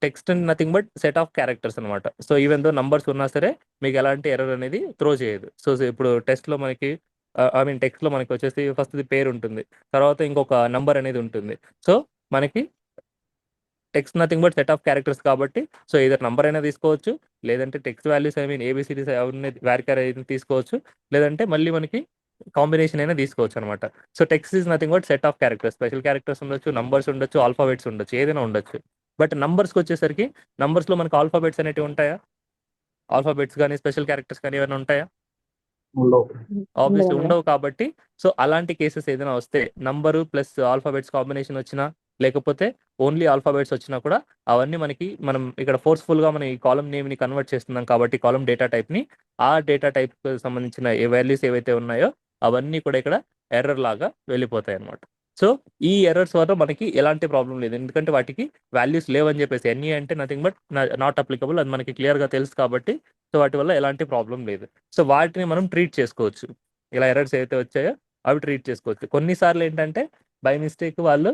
text nothing but set of characters అనమాట. సో ఈవెన్ దో నంబర్స్ ఉన్నా సరే మీకు ఎలాంటి ఎర్రర్ అనేది త్రో చేయదు. సో ఇప్పుడు టెక్స్ట్లో మనకి టెక్స్ట్లో మనకి వచ్చేసి ఫస్ట్ పేరు ఉంటుంది, తర్వాత ఇంకొక నంబర్ అనేది ఉంటుంది. సో మనకి text nothing but set of characters కాబట్టి సో ఏదో నంబర్ అయినా తీసుకోవచ్చు, లేదంటే టెక్స్ట్ వాల్యూస్ ఏబిసిడీస్ వ్యారికర్ అయినా తీసుకోవచ్చు, లేదంటే మళ్ళీ మనకి కాంబినేషన్ అయినా తీసుకోవచ్చు అనమాట. So text is nothing but set of characters, special characters ఉండొచ్చు, నంబర్స్ ఉండొచ్చు, ఆల్ఫాబెట్స్ ఉండొచ్చు, ఏదైనా ఉండొచ్చు. బట్ నంబర్స్కి వచ్చేసరికి నంబర్స్లో మనకి ఆల్ఫాబెట్స్ అనేవి ఉంటాయా, ఆల్ఫాబెట్స్ కానీ స్పెషల్ క్యారెక్టర్స్ కానీ ఏమైనా ఉంటాయా? ఆబ్వియస్లీ ఉండవు. కాబట్టి సో అలాంటి కేసెస్ ఏదైనా వస్తే నంబరు ప్లస్ ఆల్ఫాబెట్స్ కాంబినేషన్ వచ్చినా లేకపోతే ఓన్లీ ఆల్ఫాబెట్స్ వచ్చినా కూడా అవన్నీ మనం ఇక్కడ ఫోర్స్ఫుల్గా మనం ఈ కాలం నేమ్ని కన్వర్ట్ చేస్తున్నాం కాబట్టి కాలం డేటా టైప్ని ఆ డేటా టైప్కి సంబంధించిన ఏ వాల్యూస్ ఏవైతే ఉన్నాయో అవన్నీ కూడా ఇక్కడ ఎర్రర్ లాగా వెళ్ళిపోతాయి అనమాట. సో ఈ ఎర్రర్స్ వల్ల మనకి ఎలాంటి ప్రాబ్లం లేదు, ఎందుకంటే వాటికి వాల్యూస్ లేవని చెప్పేసి ఎన్ఈ అంటే నథింగ్ బట్ నాట్ అప్లికబుల్ అది మనకి క్లియర్గా తెలుసు కాబట్టి సో వాటి వల్ల ఎలాంటి ప్రాబ్లం లేదు. సో వాటిని మనం ట్రీట్ చేసుకోవచ్చు, ఇలా ఎర్రర్స్ ఏవైతే వచ్చాయో అవి ట్రీట్ చేసుకోవచ్చు. కొన్నిసార్లు ఏంటంటే బై మిస్టేక్ వాళ్ళు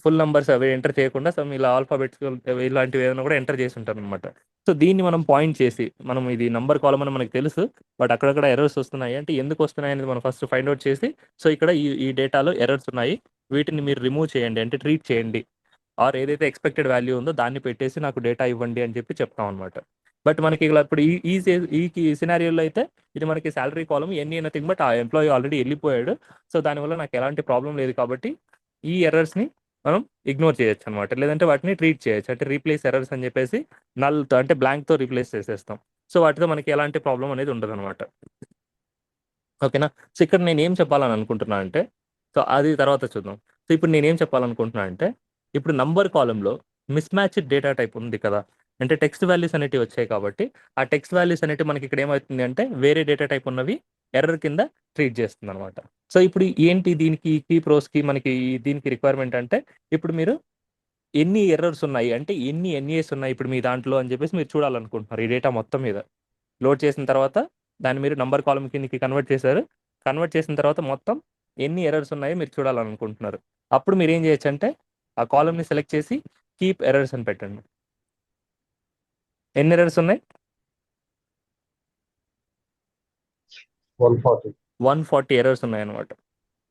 ఫుల్ నంబర్స్ అవి ఎంటర్ చేయకుండా సమ్ ఇలా ఆల్ఫాబెట్స్ ఇలాంటివి ఏమైనా కూడా ఎంటర్ చేసి ఉంటారు అనమాట. సో దీన్ని మనం పాయింట్ చేసి మనం ఇది నంబర్ కాలం అని మనకు తెలుసు, బట్ అక్కడక్కడ ఎర్రర్స్ వస్తున్నాయి అంటే ఎందుకు వస్తున్నాయి అనేది మనం ఫస్ట్ ఫైండ్ అవుట్ చేసి సో ఇక్కడ ఈ డేటాలో ఎర్రర్స్ ఉన్నాయి, వీటిని మీరు రిమూవ్ చేయండి అంటే ట్రీట్ చేయండి, ఆర్ ఏదైతే ఎక్స్పెక్టెడ్ వాల్యూ ఉందో దాన్ని పెట్టేసి నాకు డేటా ఇవ్వండి అని చెప్పి చెప్తాం అనమాట. బట్ మనకి ఇలా ఇప్పుడు ఈ సినారియోలో అయితే ఇది మనకి శాలరీ కాలం ఎన్ని నథింగ్ బట్ ఆ ఎంప్లాయీ ఆల్రెడీ వెళ్ళిపోయాడు, సో దానివల్ల నాకు ఎలాంటి ప్రాబ్లం లేదు కాబట్టి ఈ ఎర్రర్స్ని మనం ఇగ్నోర్ చేయొచ్చు అనమాట, లేదంటే వాటిని ట్రీట్ చేయొచ్చు అంటే రీప్లేస్ ఎర్రర్స్ అని చెప్పేసి నల్తో అంటే బ్లాంక్తో రీప్లేస్ చేసేస్తాం. సో వాటితో మనకి ఎలాంటి ప్రాబ్లం అనేది ఉండదు అనమాట. ఓకేనా? సో ఇక్కడ నేను ఏం చెప్పాలని అనుకుంటున్నా అంటే, సో అది తర్వాత చూద్దాం. సో ఇప్పుడు నేనేం చెప్పాలనుకుంటున్నా అంటే, ఇప్పుడు నంబర్ కాలంలో మిస్ మ్యాచ్ డేటా టైప్ ఉంది కదా, అంటే టెక్స్ట్ వాల్యూస్ అనేటివి వచ్చాయి కాబట్టి ఆ టెక్స్ట్ వాల్యూస్ అనేటివి మనకి ఇక్కడ ఏమవుతుంది అంటే వేరే డేటా టైప్ ఉన్నవి ఎర్రర్ కింద ట్రీట్ చేస్తుంది అనమాట. సో ఇప్పుడు ఏంటి దీనికి కీ ప్రోస్కి మనకి దీనికి రిక్వైర్మెంట్ అంటే, ఇప్పుడు మీరు ఎన్ని ఎర్రర్స్ ఉన్నాయి అంటే ఎన్ని ఎన్ఏస్ ఉన్నాయి ఇప్పుడు మీ దాంట్లో అని చెప్పేసి మీరు చూడాలనుకుంటున్నారు. ఈ డేటా మొత్తం మీద లోడ్ చేసిన తర్వాత దాన్ని మీరు నంబర్ కాలం కిందకి కన్వర్ట్ చేశారు. కన్వర్ట్ చేసిన తర్వాత మొత్తం ఎన్ని ఎర్రర్స్ ఉన్నాయో మీరు చూడాలనుకుంటున్నారు. అప్పుడు మీరు ఏం చేయొచ్చు అంటే ఆ కాలంని సెలెక్ట్ చేసి కీప్ ఎర్రర్స్ అని పెట్టండి. ఎన్ని ఎర్రర్స్ ఉన్నాయి? 140 ఎర్రర్స్ ఉన్నాయన్నమాట.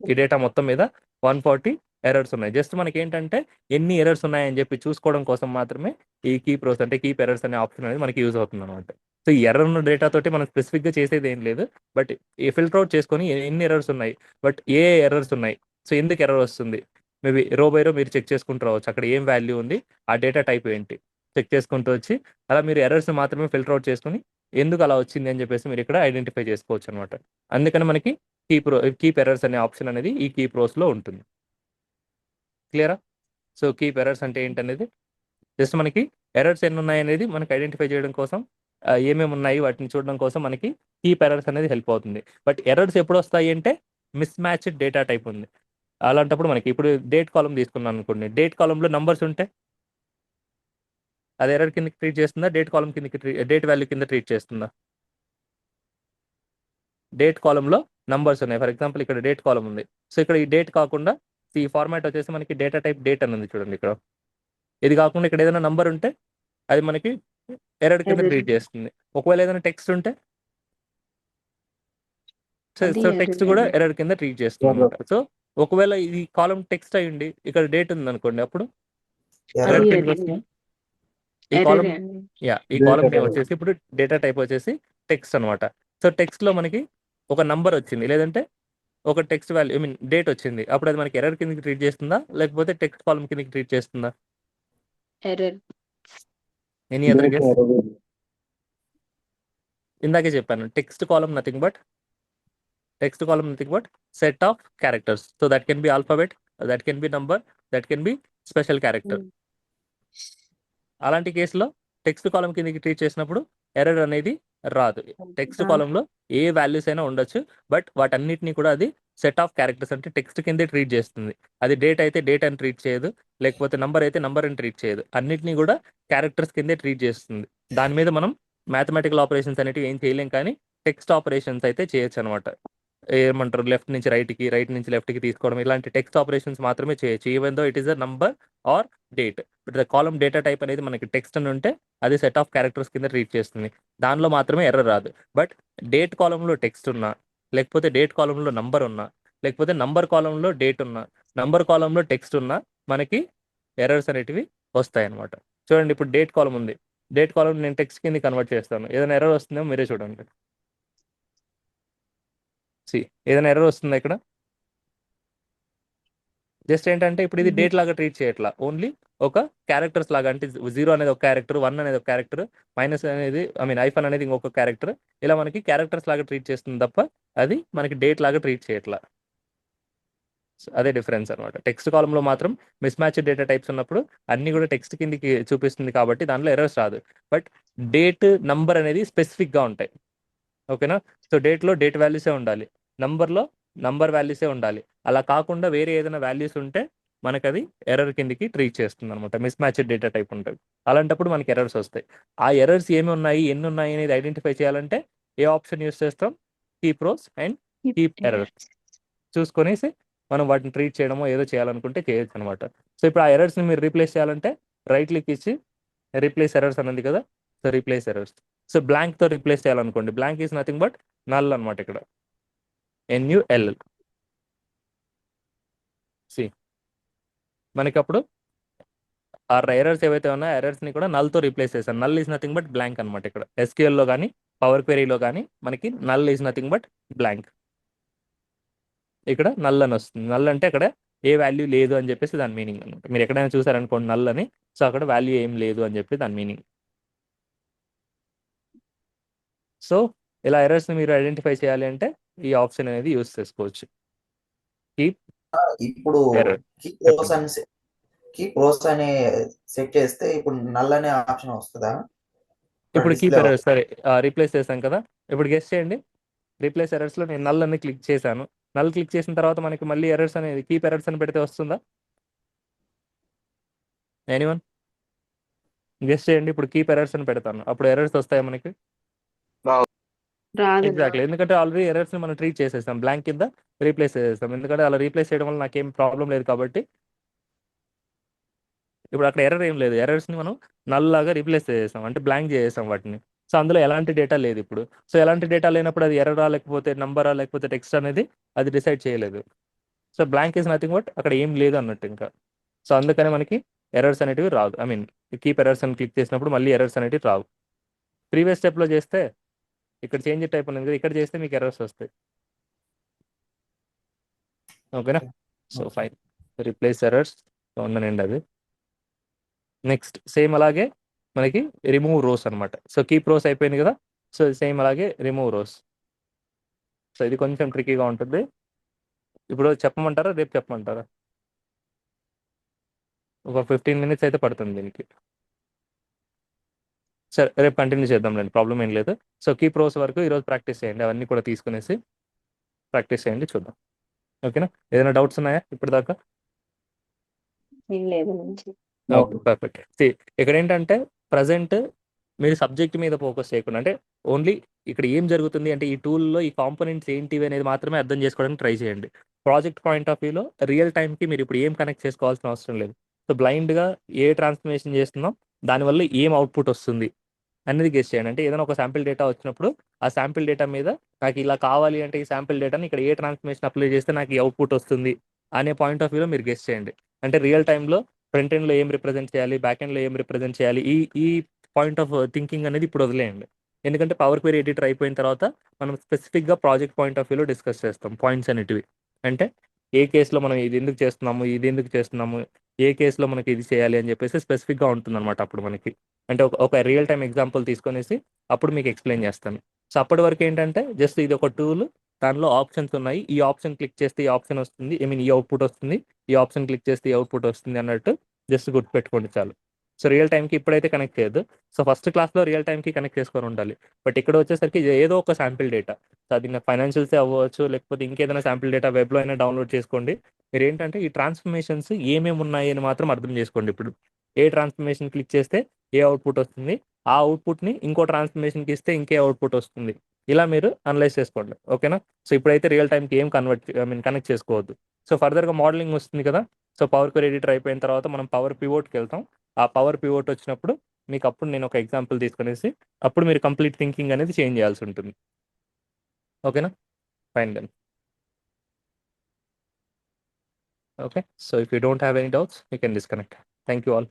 ఈ డేటా మొత్తం మీద 140 ఎర్రర్స్ ఉన్నాయి. జస్ట్ మనకి ఏంటంటే ఎన్ని ఎర్రర్స్ ఉన్నాయని చెప్పి చూసుకోవడం కోసం మాత్రమే ఈ కీప్ రోస్ అంటే కీప్ ఎర్రర్స్ అనే ఆప్షన్ అనేది మనకి యూజ్ అవుతుంది అనమాట. సో ఈ ఎర్రర్ ఉన్న డేటా తోటి మనం స్పెసిఫిక్గా చేసేది ఏం లేదు, బట్ ఫిల్టర్ అవుట్ చేసుకొని ఎన్ని ఎర్రర్స్ ఉన్నాయి, బట్ ఏ ఎర్రర్స్ ఉన్నాయి, సో ఎందుకు ఎర్రర్ వస్తుంది, మేబీ రో బై రో మీరు చెక్ చేసుకుంటూ రావచ్చు. అక్కడ ఏం వాల్యూ ఉంది, ఆ డేటా టైప్ ఏంటి చెక్ చేసుకుంటూ వచ్చి అలా మీరు ఎర్రర్స్ మాత్రమే ఫిల్టర్ అవుట్ చేసుకుని ఎందుకు అలా వచ్చింది అని చెప్పేసి మీరు ఇక్కడ ఐడెంటిఫై చేసుకోవచ్చు అనమాట. అందుకని మనకి కీప్ ఎర్రర్స్ అనే ఆప్షన్ అనేది ఈ కీప్ రోస్లో ఉంటుంది. క్లియరా? సో కీప్ ఎర్రర్స్ అంటే ఏంటనేది జస్ట్ మనకి ఎర్రర్స్ ఎన్ని ఉన్నాయి అనేది మనకి ఐడెంటిఫై చేయడం కోసం, ఏమేమి ఉన్నాయి వాటిని చూడడం కోసం మనకి కీప్ ఎర్రర్స్ అనేది హెల్ప్ అవుతుంది. బట్ ఎర్రర్స్ ఎప్పుడు వస్తాయి అంటే మిస్ మ్యాచ్ డేటా టైప్ ఉంది. అలాంటప్పుడు మనకి ఇప్పుడు డేట్ కాలం తీసుకున్నాను అనుకోండి, డేట్ కాలంలో నంబర్స్ ఉంటే అది ఎర్రర్ కిందకి ట్రీట్ చేస్తుందా, డేట్ కాలం కిందకి డేట్ వాల్యూ కింద ట్రీట్ చేస్తుందా? డేట్ కాలంలో నంబర్స్ ఉన్నాయి. ఫర్ ఎగ్జాంపుల్ ఇక్కడ డేట్ కాలం ఉంది. సో ఇక్కడ ఈ డేట్ కాకుండా ఈ ఫార్మాట్ వచ్చేసి మనకి డేటా టైప్ డేట్ అని ఉంది చూడండి. ఇక్కడ ఇది కాకుండా ఇక్కడ ఏదైనా నంబర్ ఉంటే అది మనకి ఎర్రర్ కింద ట్రీట్ చేస్తుంది. ఒకవేళ ఏదైనా టెక్స్ట్ ఉంటే సో టెక్స్ట్ కూడా ఎర్రర్ కింద ట్రీట్ చేస్తుంది అనమాట. సో ఒకవేళ ఇది కాలం టెక్స్ట్ అయ్యింది, ఇక్కడ డేట్ ఉంది అనుకోండి, అప్పుడు ఎర్రర్ కిందకి వస్తుంది. ఈ కాలం ఈ కాలం నేమ్ వచ్చేసి ఇప్పుడు డేటా టైప్ వచ్చేసి టెక్స్ట్ అనమాట. సో టెక్స్ట్ లో మనకి ఒక నంబర్ వచ్చింది, లేదంటే ఒక text value I mean date వచ్చింది, అప్పుడు అది మనకి ఎర్రర్ కిందకి ట్రీట్ చేస్తుందా, లేకపోతే టెక్స్ట్ కాలం కిందకి ట్రీట్ చేస్తుందా? ఎర్రర్. Any other guess? ఇందాకే చెప్పాను, text column nothing but set of characters. So that can be alphabet, that can be number, that can be special character. అలాంటి కేసులో టెక్స్ట్ కాలం కిందకి ట్రీట్ చేసినప్పుడు ఎర్రర్ అనేది రాదు. టెక్స్ట్ కాలంలో ఏ వాల్యూస్ అయినా ఉండొచ్చు, బట్ వాటన్నిటిని కూడా అది సెట్ ఆఫ్ క్యారెక్టర్స్ అంటే టెక్స్ట్ కిందే ట్రీట్ చేస్తుంది. అది డేట్ అయితే డేట్ అని ట్రీట్ చేయదు, లేకపోతే నంబర్ అయితే నంబర్ అని ట్రీట్ చేయదు. అన్నిటినీ కూడా క్యారెక్టర్స్ కిందే ట్రీట్ చేస్తుంది. దాని మీద మనం మ్యాథమెటికల్ ఆపరేషన్స్ అనేవి ఏం చేయలేం, కానీ టెక్స్ట్ ఆపరేషన్స్ అయితే చేయొచ్చు అనమాట. ఏమంటారు, లెఫ్ట్ నుంచి రైట్కి, రైట్ నుంచి లెఫ్ట్కి తీసుకోవడం, ఇలాంటి టెక్స్ట్ ఆపరేషన్స్ మాత్రమే చేయొచ్చు, even though it is a number are date. But the column data type అనేది మనకి టెక్స్ట్ అని ఉంటే అది సెట్ ఆఫ్ క్యారెక్టర్స్ కింద ట్రీట్ చేస్తుంది. దానిలో మాత్రమే ఎర్రర్ రాదు. బట్ డేట్ కాలంలో టెక్స్ట్ ఉన్నా, లేకపోతే డేట్ కాలంలో నంబర్ ఉన్నా, లేకపోతే నంబర్ కాలంలో డేట్ ఉన్నా, నంబర్ కాలంలో టెక్స్ట్ ఉన్నా మనకి ఎర్రర్స్ అనేటివి వస్తాయి అనమాట. చూడండి, ఇప్పుడు డేట్ కాలం ఉంది, డేట్ కాలం నేను టెక్స్ట్ కింద కన్వర్ట్ చేస్తాను, ఏదైనా ఎర్రర్ వస్తుందేమో మీరే చూడండి. ఏదైనా ఎర్రర్ వస్తుందా ఇక్కడ? జస్ట్ ఏంటంటే ఇప్పుడు ఇది డేట్ లాగా ట్రీట్ చేయట్లా, ఓన్లీ ఒక క్యారెక్టర్స్ లాగా, అంటే 0 అనేది ఒక క్యారెక్టర్, 1 అనేది ఒక క్యారెక్టర్, మైనస్ అనేది ఐఫన్ అనేది ఇంకొక క్యారెక్టర్, ఇలా మనకి క్యారెక్టర్స్ లాగా ట్రీట్ చేస్తుంది తప్ప అది మనకి డేట్ లాగా ట్రీట్ చేయట్లా. అదే డిఫరెన్స్ అనమాట. టెక్స్ట్ కాలంలో మాత్రం మిస్ మ్యాచ్ డేటా టైప్స్ ఉన్నప్పుడు అన్ని కూడా టెక్స్ట్ కిందకి చూపిస్తుంది కాబట్టి దాంట్లో ఎర్రర్స్ రాదు. బట్ డేట్ నంబర్ అనేది స్పెసిఫిక్గా ఉంటాయి. ఓకేనా? సో డేట్లో డేట్ వాల్యూసే ఉండాలి, నంబర్లో నంబర్ వాల్యూసే ఉండాలి. అలా కాకుండా వేరే ఏదైనా వాల్యూస్ ఉంటే మనకు అది ఎర్రర్ కిందకి ట్రీట్ చేస్తుంది అనమాట. మిస్ మ్యాచ్ డేటా టైప్ ఉంటుంది. అలాంటప్పుడు మనకి ఎర్రర్స్ వస్తాయి. ఆ ఎర్రర్స్ ఏమి ఉన్నాయి, ఎన్ని ఉన్నాయి అనేది ఐడెంటిఫై చేయాలంటే ఏ ఆప్షన్ యూస్ చేస్తాం? Keep rows and keep errors చూసుకొనేసి మనం వాటిని ట్రీట్ చేయడమో ఏదో చేయాలనుకుంటే చేయొచ్చు అనమాట. సో ఇప్పుడు ఆ ఎర్రర్స్ని మీరు రీప్లేస్ చేయాలంటే రైట్ క్లిక్ ఇచ్చి రీప్లేస్ ఎర్రర్స్ అన్నది కదా, సో రీప్లేస్ ఎర్రర్స్. సో బ్లాంక్తో రీప్లేస్ చేయాలనుకోండి, blank is nothing but null అనమాట. ఇక్కడ NULL. మనకి అప్పుడు ఆ ఎర్రర్స్ ఏవైతే ఉన్నాయో ఎర్రర్స్ని కూడా నల్తో రీప్లేస్ చేశాను. Null is nothing but blank అనమాట. ఇక్కడ SQLలో కానీ పవర్ క్వెరీలో కానీ మనకి null is nothing but blank. ఇక్కడ నల్ అని వస్తుంది. నల్ అంటే అక్కడ ఏ వాల్యూ లేదు అని చెప్పేసి దాని మీనింగ్ అనమాట. మీరు ఎక్కడైనా చూసారనుకోండి నల్ అని, సో అక్కడ వాల్యూ ఏం లేదు అని చెప్పి దాని మీనింగ్. సో ఇలా ఎర్రర్స్ని మీరు ఐడెంటిఫై చేయాలి అంటే ఈ ఆప్షన్ అనేది యూస్ చేసుకోవచ్చు. కీప్ ఇప్పుడు ఎర్రర్ కీ ప్రోస్ అని కీ ప్రోస్ అని సెట్ చేస్తే ఇప్పుడు నల్ అనే ఆప్షన్ వస్తుందా? ఇప్పుడు కీప్ డిస్ప్లే ఎర్రర్స్ సరే రీప్లేస్ చేశాం కదా, ఇప్పుడు గెస్ చేయండి. రీప్లేస్ ఎర్రర్స్లో నేను నల్ అని క్లిక్ చేశాను. నల్ క్లిక్ చేసిన తర్వాత మనకి మళ్ళీ ఎర్రర్స్ అనేది కీప్ ఎర్రర్స్ అని పెడితే వస్తుందా? ఎనీవన్ గెస్ చేయండి. ఇప్పుడు కీప్ ఎర్రర్స్ అని పెడతాను, అప్పుడు ఎర్రర్స్ వస్తాయా మనకి? రాదు. ఎగ్జాక్ట్లీ, ఎందుకంటే ఆల్రెడీ ఎర్రర్స్ మనం ట్రీట్ చేసేసాం, బ్లాంక్ కింద రీప్లేస్ చేసేస్తాం. ఎందుకంటే అలా రీప్లేస్ చేయడం వల్ల నాకేం ప్రాబ్లం లేదు కాబట్టి ఇప్పుడు అక్కడ ఎర్రర్ ఏం లేదు. ఎర్రర్స్ని మనం నల్లాగా రీప్లేస్ చేసేసాం, అంటే బ్లాంక్ చేసేసాం వాటిని. సో అందులో ఎలాంటి డేటా లేదు ఇప్పుడు. సో ఎలాంటి డేటా లేనప్పుడు అది ఎర్రరా లేకపోతే నంబరా లేకపోతే టెక్స్ట్ అనేది అది డిసైడ్ చేయలేదు. So blank is nothing but అక్కడ ఏం లేదు అన్నట్టు ఇంకా. సో అందుకని మనకి ఎర్రర్స్ అనేటివి రావు. ఐ మీన్ కీప్ ఎర్రర్స్ అని క్లిక్ చేసినప్పుడు మళ్ళీ ఎర్రర్స్ అనేటివి రావు. ప్రీవియస్ స్టెప్లో చేస్తే ఇక్కడ చేంజ్ టైప్ ఉంది కదా, ఇక్కడ చేస్తే మీకు ఎర్రర్స్ వస్తాయి. ఓకేనా? సో ఫైన్, రీప్లేస్ ఎర్రర్స్ ఉందనండి అది. నెక్స్ట్ సేమ్ అలాగే మనకి రిమూవ్ రోస్ అనమాట. సో కీప్ రోస్ అయిపోయింది కదా, సో సేమ్ అలాగే రిమూవ్ రోస్. సో ఇది కొంచెం ట్రికీగా ఉంటుంది. ఇప్పుడు చెప్పమంటారా రేపు చెప్పమంటారా? ఒక 15 minutes అయితే పడుతుంది దీనికి. సరే రేపు కంటిన్యూ చేద్దాంలేండి, ప్రాబ్లం ఏం లేదు. సో కీప్ రోస్ వరకు ఈరోజు ప్రాక్టీస్ చేయండి, అవన్నీ కూడా తీసుకునేసి ప్రాక్టీస్ చేయండి, చూద్దాం. ఓకేనా? ఏదైనా డౌట్స్ ఉన్నాయా ఇప్పటిదాకా? ఏం లేదు మంచి. Okay perfect. ఇక్కడ ఏంటంటే ప్రజెంట్ మీరు సబ్జెక్ట్ మీద ఫోకస్ చేయకుండా, అంటే ఓన్లీ ఇక్కడ ఏం జరుగుతుంది అంటే ఈ టూల్లో ఈ కాంపోనెంట్స్ ఏంటివి అనేది మాత్రమే అర్థం చేసుకోవడానికి ట్రై చేయండి. ప్రాజెక్ట్ పాయింట్ ఆఫ్ వ్యూలో రియల్ టైంకి మీరు ఇప్పుడు ఏం కనెక్ట్ చేసుకోవాల్సిన అవసరం లేదు. సో బ్లైండ్గా ఏ ట్రాన్స్ఫర్మేషన్ చేస్తున్నాం, దానివల్ల ఏం అవుట్పుట్ వస్తుంది అనేది గెస్ చేయండి. అంటే ఏదైనా ఒక శాంపిల్ డేటా వచ్చినప్పుడు ఆ శాంపిల్ డేటా మీద నాకు ఇలా కావాలి అంటే ఈ శాంపిల్ డేటాని ఇక్కడ ఏ ట్రాన్స్ఫర్మేషన్ అప్లై చేస్తే నాకు ఈ అవుట్పుట్ వస్తుంది అనే పాయింట్ ఆఫ్ వ్యూలో మీరు గెస్ చేయండి. అంటే రియల్ టైంలో ఫ్రంట్ ఎండ్లో ఏం రిప్రజెంట్ చేయాలి, బ్యాక్ ఎండ్లో ఏం రిప్రజెంట్ చేయాలి, ఈ పాయింట్ ఆఫ్ థింకింగ్ అనేది ఇప్పుడు వదిలేయండి. ఎందుకంటే పవర్ క్వెరీ ఎడిటర్ అయిపోయిన తర్వాత మనం స్పెసిఫిక్గా ప్రాజెక్ట్ పాయింట్ ఆఫ్ వ్యూలో డిస్కస్ చేస్తాం పాయింట్స్ అనేటివి. అంటే ఏ కేసులో మనం ఇది ఎందుకు చేస్తున్నాము, ఇది ఎందుకు చేస్తున్నాము, ఏ కేసులో మనకి ఇది చేయాలి అని చెప్పేసి స్పెసిఫిక్గా ఉంటుందన్నమాట అప్పుడు మనకి. అంటే ఒక రియల్ టైం ఎగ్జాంపుల్ తీసుకొనేసి అప్పుడు మీకు ఎక్స్ప్లెయిన్ చేస్తాను. సో అప్పటి వరకు ఏంటంటే జస్ట్ ఇది ఒక టూల్, దానిలో ఆప్షన్స్ ఉన్నాయి, ఈ ఆప్షన్ క్లిక్ చేస్తే ఈ ఆప్షన్ వస్తుంది, ఐ మీన్ ఈ అవుట్పుట్ వస్తుంది, ఈ ఆప్షన్ క్లిక్ చేస్తే ఈ అవుట్పుట్ వస్తుంది అన్నట్టు జస్ట్ గుర్తుపెట్టుకోండి చాలు. సో రియల్ టైంకి ఇప్పుడైతే కనెక్ట్ చేయొద్దు. సో ఫస్ట్ క్లాస్లో రియల్ టైంకి కనెక్ట్ చేసుకొని ఉండాలి. బట్ ఇక్కడ వచ్చేసరికి ఏదో ఒక శాంపిల్ డేటా, సో అది నాకు ఫైనాన్షియల్సే అవ్వచ్చు లేకపోతే ఇంకేదైనా శాంపిల్ డేటా వెబ్లో అయినా డౌన్లోడ్ చేసుకోండి. మీరు ఏంటంటే ఈ ట్రాన్స్ఫర్మేషన్స్ ఏమేమి ఉన్నాయి అని మాత్రం అర్థం చేసుకోండి. ఇప్పుడు ఏ ట్రాన్స్ఫర్మేషన్ క్లిక్ చేస్తే ఏ అవుట్పుట్ వస్తుంది, ఆ అవుట్పుట్ని ఇంకో ట్రాన్స్ఫర్మేషన్కి ఇస్తే ఇంకే అవుట్పుట్ వస్తుంది, ఇలా మీరు అనలైజ్ చేసుకోండి. ఓకేనా? సో ఇప్పుడైతే రియల్ టైంకి ఏం కనెక్ట్ చేసుకోవద్దు. సో ఫర్దర్గా మోడలింగ్ వస్తుంది కదా, సో పవర్ క్వెరీ ఎడిటర్ అయిపోయిన తర్వాత మనం పవర్ పివోట్కి వెళ్తాం. ఆ పవర్ పివోట్ వచ్చినప్పుడు మీకు అప్పుడు నేను ఒక ఎగ్జాంపుల్ తీసుకునేసి అప్పుడు మీరు కంప్లీట్ థింకింగ్ అనేది చేంజ్ చేయాల్సి ఉంటుంది. ఓకేనా? Fine then. Okay, so if you don't have any doubts you can disconnect. Thank you all.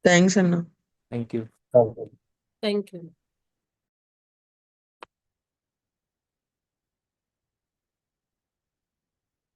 Thanks అన్న. Thank you. Thank you.